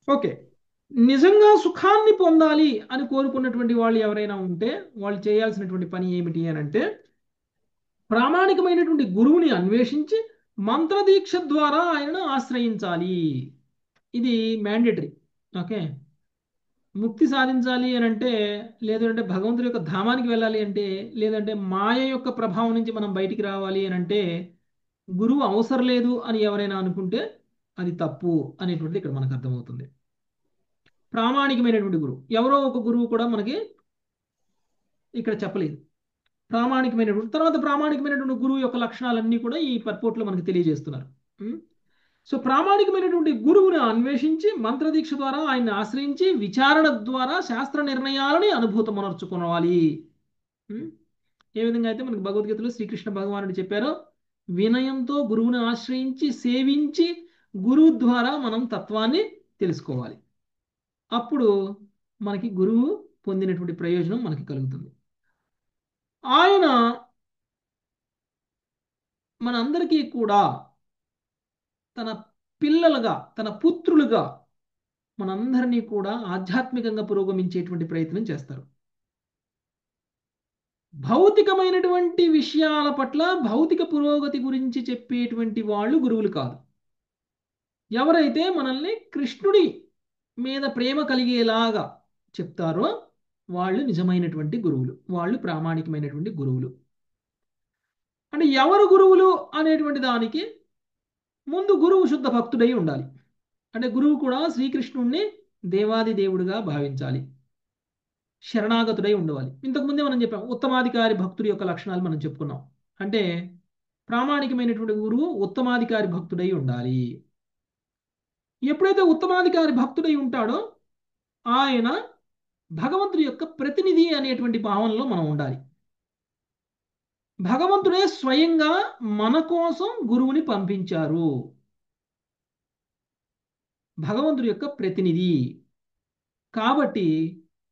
S1: ఓకే, నిజంగా సుఖాన్ని పొందాలి అని కోరుకున్నటువంటి వాళ్ళు ఎవరైనా ఉంటే వాళ్ళు చేయాల్సినటువంటి పని ఏమిటి అని అంటే ప్రామాణికమైనటువంటి గురువుని అన్వేషించి మంత్రదీక్ష ద్వారా ఆయనను ఆశ్రయించాలి. ఇది మ్యాండేటరీ. ఓకే, ముక్తి సాధించాలి అని అంటే, లేదంటే భగవంతుడి యొక్క ధామానికి వెళ్ళాలి అంటే, లేదంటే మాయ యొక్క ప్రభావం నుంచి మనం బయటికి రావాలి అని అంటే గురువు అవసరం లేదు అని ఎవరైనా అనుకుంటే అది తప్పు అనేటువంటిది ఇక్కడ మనకు అర్థమవుతుంది. ప్రామాణికమైనటువంటి గురువు ఎవరో ఒక గురువు కూడా మనకి ఇక్కడ చెప్పలేదు. ప్రామాణికమైనటువంటి తర్వాత ప్రామాణికమైనటువంటి గురువు యొక్క లక్షణాలన్నీ కూడా ఈ పర్పోర్ట్లో మనకు తెలియజేస్తున్నారు. సో ప్రామాణికమైనటువంటి గురువుని అన్వేషించి మంత్రదీక్ష ద్వారా ఆయన్ని ఆశ్రయించి విచారణ ద్వారా శాస్త్ర నిర్ణయాలని అనుభూతమనర్చుకోవాలి. ఏ విధంగా అయితే మనకి భగవద్గీతలో శ్రీకృష్ణ భగవానుడు చెప్పారో, వినయంతో గురువుని ఆశ్రయించి సేవించి గురువు ద్వారా మనం తత్వాన్ని తెలుసుకోవాలి. అప్పుడు మనకి గురువు పొందినటువంటి ప్రయోజనం మనకి కలుగుతుంది. ఆయన మనందరికీ కూడా తన పిల్లలుగా, తన పుత్రులుగా మనందరినీ కూడా ఆధ్యాత్మికంగా పురోగమించేటువంటి ప్రయత్నం చేస్తారు. భౌతికమైనటువంటి విషయాల పట్ల భౌతిక పురోగతి గురించి చెప్పేటువంటి వాళ్ళు గురువులు కాదు. ఎవరైతే మనల్ని కృష్ణుడి మీద ప్రేమ కలిగేలాగా చెప్తారో వాళ్ళు నిజమైనటువంటి గురువులు, వాళ్ళు ప్రామాణికమైనటువంటి గురువులు. అంటే ఎవరు గురువులు అనేటువంటి దానికి ముందు గురువు శుద్ధ భక్తుడై ఉండాలి. అంటే గురువు కూడా శ్రీకృష్ణుణ్ణి దేవాది దేవుడిగా భావించాలి, శరణాగతుడై ఉండవాలి. ఇంతకుముందే మనం చెప్పాం ఉత్తమాధికారి భక్తుడి యొక్క లక్షణాలు మనం చెప్పుకున్నాం. అంటే ప్రామాణికమైనటువంటి గురువు ఉత్తమాధికారి భక్తుడై ఉండాలి. ఎప్పుడైతే ఉత్తమాధికారి భక్తుడై ఉంటాడో ఆయన భగవంతుడి యొక్క ప్రతినిధి అనేటువంటి భావనలో మనం ఉండాలి. భగవంతుడే స్వయంగా మన కోసం గురువుని పంపించారు, భగవంతుడి యొక్క ప్రతినిధి. కాబట్టి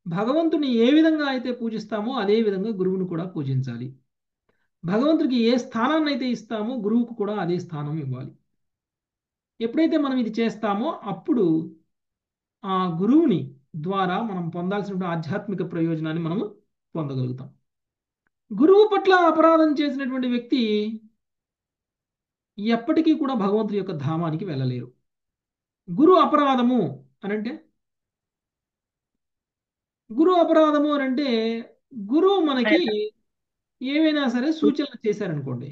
S1: భగవంతుని ఏ విధంగా అయితే పూజిస్తామో అదే విధంగా గురువుని కూడా పూజించాలి. భగవంతుడికి ఏ స్థానాన్ని అయితే ఇస్తామో గురువుకు కూడా అదే స్థానం ఇవ్వాలి. ఎప్పుడైతే మనం ఇది చేస్తామో అప్పుడు ఆ గురువుని ద్వారా మనం పొందాల్సిన ఆధ్యాత్మిక ప్రయోజనాన్ని మనము పొందగలుగుతాం. గురువు పట్ల అపరాధం చేసినటువంటి వ్యక్తి ఎప్పటికీ కూడా భగవంతుడి యొక్క ధామానికి వెళ్ళలేరు. గురు అపరాధము అనంటే గురు అపరాధము అనంటే గురువు మనకి ఏవైనా సరే సూచనలు చేశారనుకోండి,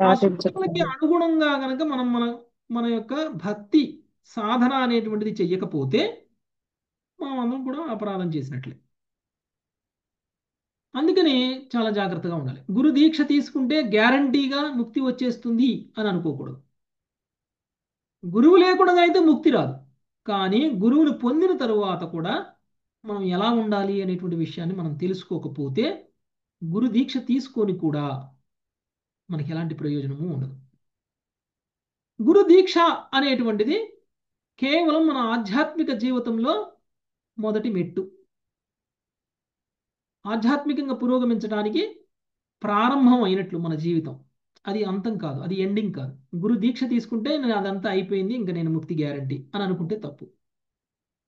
S1: ఆ సూచనలకి అనుగుణంగా గనక మనం మన మన యొక్క భక్తి సాధన అనేటువంటిది చెయ్యకపోతే మనం అందరం కూడా అపరాధం చేసినట్లే. అందుకని చాలా జాగ్రత్తగా ఉండాలి. గురు దీక్ష తీసుకుంటే గ్యారంటీగా ముక్తి వచ్చేస్తుంది అని అనుకోకూడదు. గురువు లేకుండా అయితే ముక్తి రాదు. కానీ గురువుని పొందిన తరువాత కూడా మనం ఎలా ఉండాలి అనేటువంటి విషయాన్ని మనం తెలుసుకోకపోతే గురు దీక్ష తీసుకొని కూడా మనకి ఎలాంటి ప్రయోజనము ఉండదు. గురు దీక్ష అనేటువంటిది కేవలం మన ఆధ్యాత్మిక జీవితంలో మొదటి మెట్టు. ఆధ్యాత్మికంగా పురోగమించడానికి ప్రారంభం అయినట్లు మన జీవితం. అది అంతం కాదు, అది ఎండింగ్ కాదు. గురు దీక్ష తీసుకుంటే నేను అదంతా అయిపోయింది, ఇంకా నేను ముక్తి గ్యారంటీ అని అనుకుంటే తప్పు.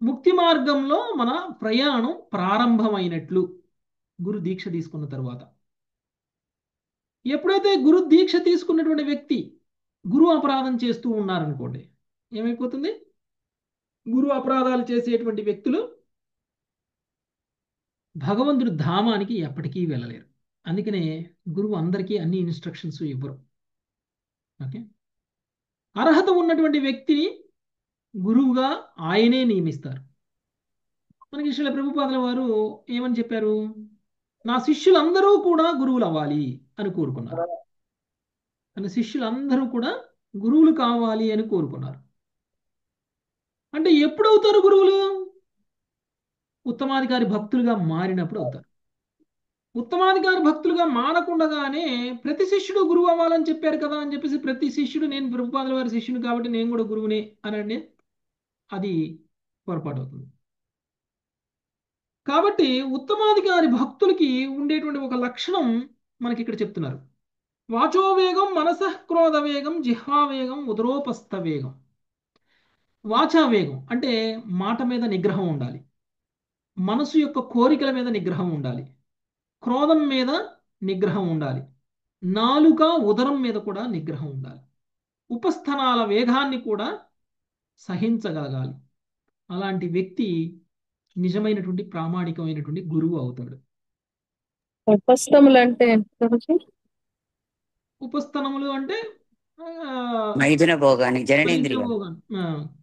S1: ముక్తి మార్గంలో మన ప్రయాణం ప్రారంభమైనట్లు గురు దీక్ష తీసుకున్న తర్వాత. ఎప్పుడైతే గురు దీక్ష తీసుకున్నటువంటి వ్యక్తి గురు అపరాధం చేస్తూ ఉన్నారనుకోండి, ఏమైపోతుంది? గురు అపరాధాలు చేసేటువంటి వ్యక్తులు భగవంతుడి ధామానికి ఎప్పటికీ వెళ్ళలేరు. అందుకనే గురువు అందరికీ అన్ని ఇన్స్ట్రక్షన్స్ ఇవ్వరు. ఓకే, అర్హత ఉన్నటువంటి వ్యక్తిని గురువుగా ఆయనే నియమిస్తారు. మనకి శ్రీల ప్రభుపాదుల వారు ఏమని చెప్పారు? నా శిష్యులందరూ కూడా గురువులు అవ్వాలి అని కోరుకున్నారు. మన శిష్యులందరూ కూడా గురువులు కావాలి అని కోరుకున్నారు. అంటే ఎప్పుడు అవుతారు గురువులు? ఉత్తమాధికారి భక్తులుగా మారినప్పుడు అవుతారు. ఉత్తమాధికారి భక్తులుగా మారకుండగానే ప్రతి శిష్యుడు గురువు అవ్వాలని చెప్పారు కదా అని చెప్పేసి ప్రతి శిష్యుడు నేను ప్రభుపాదుల వారి శిష్యుని కాబట్టి నేను కూడా గురువునే అనండి, అది పొరపాటు అవుతుంది. కాబట్టి ఉత్తమాధికారి భక్తులకి ఉండేటువంటి ఒక లక్షణం మనకి ఇక్కడ చెప్తున్నారు. వాచోవేగం మనసః క్రోధవేగం జిహ్వావేగం ఉదరోపస్థవేగం. వాచావేగం అంటే మాట మీద నిగ్రహం ఉండాలి, మనసు యొక్క కోరికల మీద నిగ్రహం ఉండాలి, క్రోధం మీద నిగ్రహం ఉండాలి, నాలుక ఉదరం మీద కూడా నిగ్రహం ఉండాలి, ఉపస్థనాల వేగాన్ని కూడా సహించగలగాలి. అలాంటి వ్యక్తి నిజమైనటువంటి ప్రామాణికమైనటువంటి గురువు అవుతాడు.
S7: ఉపస్థములు అంటే ఏంటి ప్రభుజీ?
S1: ఉపస్థనములు అంటే
S4: మైథున భోగాన్ని
S1: మైథున
S4: జననేంద్రియం.
S1: భోగం,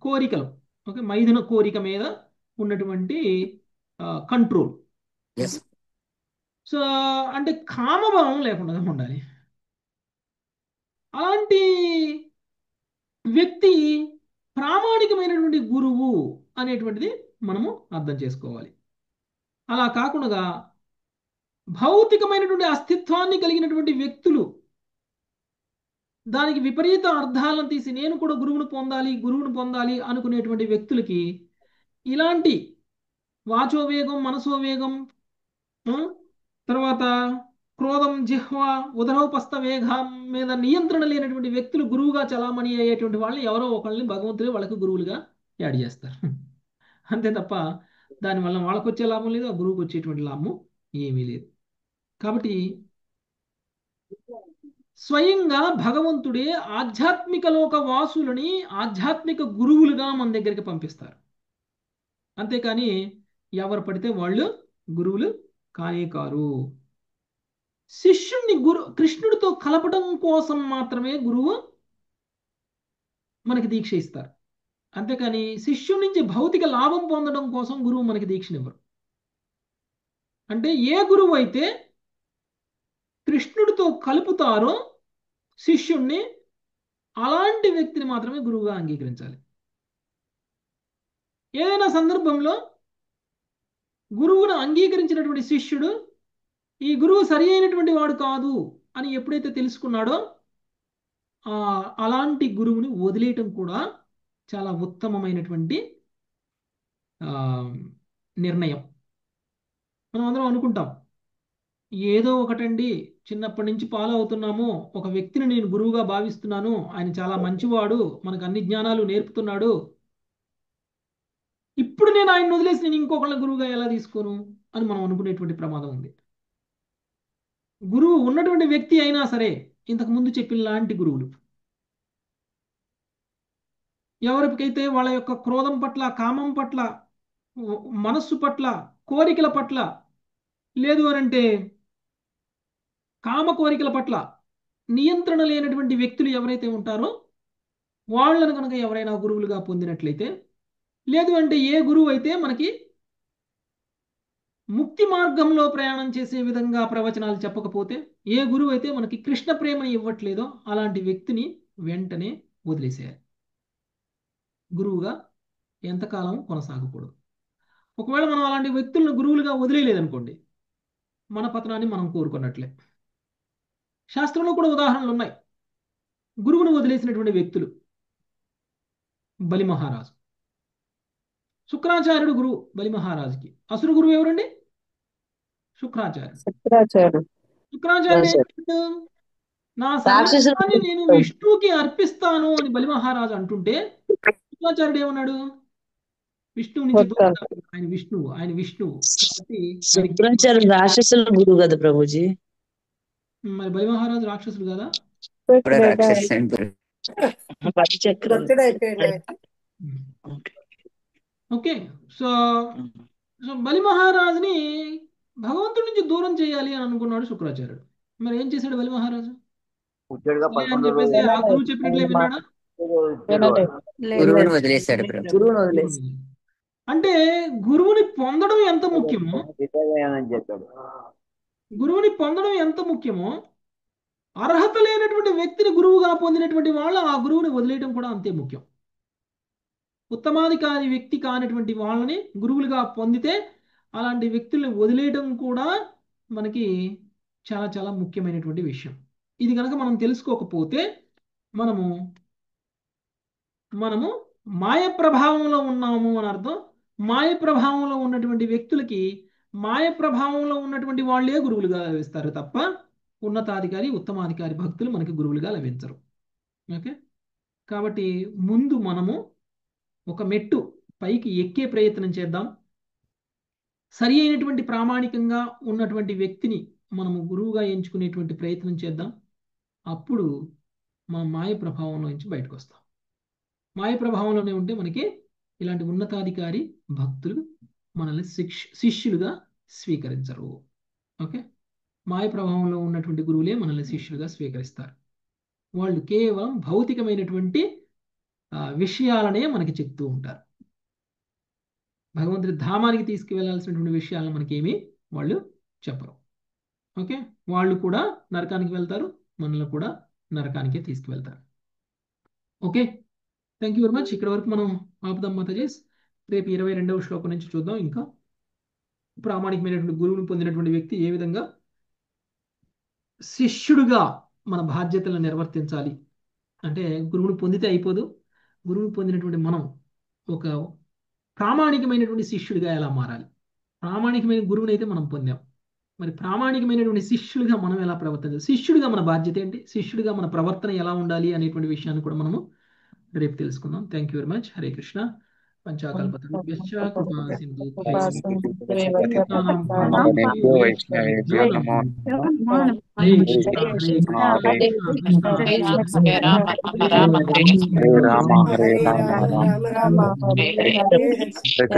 S1: కోరికలు. ఓకే, మైథున కోరిక మీద ఉన్నటువంటి కంట్రోల్.
S4: ఎస్.
S1: సో అంటే కామభావం లేకుండా ఉండాలి. అలాంటి వ్యక్తి ప్రామాణికమైనటువంటి గురువు అనేటువంటిది మనము అర్థం చేసుకోవాలి. అలా కాకుండా భౌతికమైనటువంటి అస్తిత్వాన్ని కలిగినటువంటి వ్యక్తులు దానికి విపరీత అర్థాలను తీసి నేను కూడా గురువును పొందాలి అనుకునేటువంటి వ్యక్తులకి ఇలాంటి వాచోవేగం, మనసోవేగం, తర్వాత క్రోధం, జిహ్వ, ఉదరోపస్థ వేగం మీద నియంత్రణ లేనటువంటి వ్యక్తులు గురువుగా చలామణి అయ్యేటువంటి వాళ్ళని ఎవరో ఒకళ్ళని భగవంతుడే వాళ్ళకి గురువులుగా యాడ్ చేస్తారు. అంతే తప్ప దానివల్ల వాళ్ళకు వచ్చే లాభం లేదు, ఆ గురువుకి వచ్చేటువంటి లాభం ఏమీ లేదు. కాబట్టి స్వయంగా భగవంతుడే ఆధ్యాత్మిక లోక వాసులని ఆధ్యాత్మిక గురువులుగా మన దగ్గరికి పంపిస్తారు. అంతేకాని ఎవరు పడితే వాళ్ళు గురువులు కానే కారు. శిష్యుణ్ణి కృష్ణుడితో కలపడం కోసం మాత్రమే గురువు మనకి దీక్ష ఇస్తారు. అంతేకాని శిష్యుడి నుంచి భౌతిక లాభం పొందడం కోసం గురువు మనకి దీక్షనివ్వరు. అంటే ఏ గురువు అయితే కృష్ణుడితో కలుపుతారో శిష్యుణ్ణి, అలాంటి వ్యక్తిని మాత్రమే గురువుగా అంగీకరించాలి. ఏదైనా సందర్భంలో గురువును అంగీకరించినటువంటి శిష్యుడు ఈ గురువు సరి అయినటువంటి వాడు కాదు అని ఎప్పుడైతే తెలుసుకున్నాడో అలాంటి గురువుని వదిలేయటం కూడా చాలా ఉత్తమమైనటువంటి నిర్ణయం. మనం అందరం అనుకుంటాం, ఏదో ఒకటండి చిన్నప్పటి నుంచి ఫాలో అవుతున్నాము, ఒక వ్యక్తిని నేను గురువుగా భావిస్తున్నాను, ఆయన చాలా మంచివాడు, మనకు అన్ని జ్ఞానాలు నేర్పుతున్నాడు, ఇప్పుడు నేను ఆయన వదిలేసి నేను ఇంకొకళ్ళ గురువుగా ఎలా తీసుకోను అని మనం అనుకునేటువంటి ప్రమాదం ఉంది. గురువు ఉన్నటువంటి వ్యక్తి అయినా సరే, ఇంతకు ముందు చెప్పిన లాంటి గురువులు ఎవరికైతే వాళ్ళ యొక్క క్రోధం పట్ల, కామం పట్ల, మనస్సు పట్ల, కోరికల పట్ల, లేదు అనంటే కామ కోరికల పట్ల నియంత్రణ లేనటువంటి వ్యక్తులు ఎవరైతే ఉంటారో వాళ్ళను కనుక ఎవరైనా గురువులుగా పొందినట్లయితే, లేదు అంటే ఏ గురువు అయితే మనకి ముక్తి మార్గంలో ప్రయాణం చేసే విధంగా ప్రవచనాలు చెప్పకపోతే, ఏ గురువు అయితే మనకి కృష్ణ ప్రేమని ఇవ్వట్లేదో అలాంటి వ్యక్తిని వెంటనే వదిలేసేయాలి. గురువుగా ఎంతకాలం కొనసాగకూడదు. ఒకవేళ మనం అలాంటి వ్యక్తులను గురువులుగా వదిలేయలేదనుకోండి, మన పతనాన్ని మనం కోరుకున్నట్లే. శాస్త్రంలో కూడా ఉదాహరణలు ఉన్నాయి. గురువును వదిలేసినటువంటి వ్యక్తులు బలి మహారాజు. శుక్రాచార్యుడు గురువు బలి మహారాజుకి. అసురు గురువు ఎవరండి? శుక్రాచార్యుడు. శుక్రాచార్యుడు ఏం చెప్పాడు? నా సర్వస్వాన్ని నేను విష్ణువుకి అర్పిస్తాను అని బలి మహారాజు అంటుంటే శుక్రాచార్యుడు ఏమన్నాడు? విష్ణువు నుంచి దూరం, ఆయన విష్ణువు, ఆయన విష్ణువు కాబట్టి
S6: శుక్రాచార్య రాక్షసుల గురువు కదా ప్రభుజీ.
S1: మరి బలి మహారాజు రాక్షసుడు కదా? ఓకే. సో బలి మహారాజుని భగవంతుడి నుంచి దూరం చేయాలి అని అనుకున్నాడు శుక్రాచార్యుడు. మరి ఏం చేశాడు బలి మహారాజు? అని చెప్పేసి ఆ గురువు చెప్పినట్లే విన్నాడా?
S6: గురువుని వదిలేశాడు. గురువుని వదిలేసి
S1: అంటే గురువుని పొందడం ఎంత ముఖ్యమో, గురువుని పొందడం ఎంత ముఖ్యమో, అర్హత లేనటువంటి వ్యక్తిని గురువుగా పొందినటువంటి వాళ్ళు ఆ గురువుని వదిలేయడం కూడా అంతే ముఖ్యం. ఉత్తమాధికారి వ్యక్తి కానిటువంటి వాళ్ళని గురువులుగా పొందితే అలాంటి వ్యక్తుల్ని వదిలేయడం కూడా మనకి చాలా చాలా ముఖ్యమైనటువంటి విషయం. ఇది కనుక మనం తెలుసుకోకపోతే మనము మాయ ప్రభావంలో ఉన్నాము అని అర్థం. మాయ ప్రభావంలో ఉన్నటువంటి వ్యక్తులకి మాయ ప్రభావంలో ఉన్నటువంటి వాళ్ళే గురువులుగా లభిస్తారు తప్ప ఉన్నతాధికారి, ఉత్తమాధికారి భక్తులు మనకి గురువులుగా లభించరు. ఓకే. కాబట్టి ముందు మనము ఒక మెట్టు పైకి ఎక్కే ప్రయత్నం చేద్దాం. సరి అయినటువంటి ప్రామాణికంగా ఉన్నటువంటి వ్యక్తిని మనము గురువుగా ఎంచుకునేటువంటి ప్రయత్నం చేద్దాం. అప్పుడు మనం మాయ ప్రభావంలో నుంచి బయటకు వస్తాం. మాయ ప్రభావంలోనే ఉంటే మనకి ఇలాంటి ఉన్నతాధికారి భక్తులు మనల్ని శిష్యులుగా స్వీకరించరు. ఓకే. మాయ ప్రభావంలో ఉన్నటువంటి గురువులే మనల్ని శిష్యులుగా స్వీకరిస్తారు. వాళ్ళు కేవలం భౌతికమైనటువంటి విషయాలనే మనకి చెప్తూ ఉంటారు. భగవంతుడి ధామానికి తీసుకువెళ్లాల్సినటువంటి విషయాలను మనకేమీ వాళ్ళు చెప్పరు. ఓకే. వాళ్ళు కూడా నరకానికి వెళ్తారు, మనల్ని కూడా నరకానికే తీసుకువెళ్తారు. Okay. Thank you very much. ఇక్కడ వరకు మనం ఆపుదాం మాతాజీస్. రేపు 22వ శ్లోకం నుంచి చూద్దాం. ఇంకా ప్రామాణికమైనటువంటి గురువుని పొందినటువంటి వ్యక్తి ఏ విధంగా శిష్యుడుగా మన బాధ్యతలను నిర్వర్తించాలి. అంటే గురువుని పొందితే అయిపోదు, గురువుని పొందినటువంటి మనం ఒక ప్రామాణికమైనటువంటి శిష్యుడిగా ఎలా మారాలి. ప్రామాణికమైన గురువుని అయితే మనం పొందాం, మరి ప్రామాణికమైనటువంటి శిష్యుడిగా మనం ఎలా ప్రవర్తించాలి, శిష్యుడిగా మన బాధ్యత ఏంటి, శిష్యుడిగా మన ప్రవర్తన ఎలా ఉండాలి అనేటువంటి విషయాన్ని కూడా మనము రేపు తెలుసుకుందాం. Thank you very much. Hare Krishna. పంచాకల్పతరుభ్యశ్చ కృపా సింధుభ్యైవ
S8: వైష్ణవేభ్యో నమో
S1: హరే కృష్ణ. హరే కృష్ణ.
S8: హరే
S1: కృష్ణ
S8: హరే రామ హరే రామ హరే రామ హరే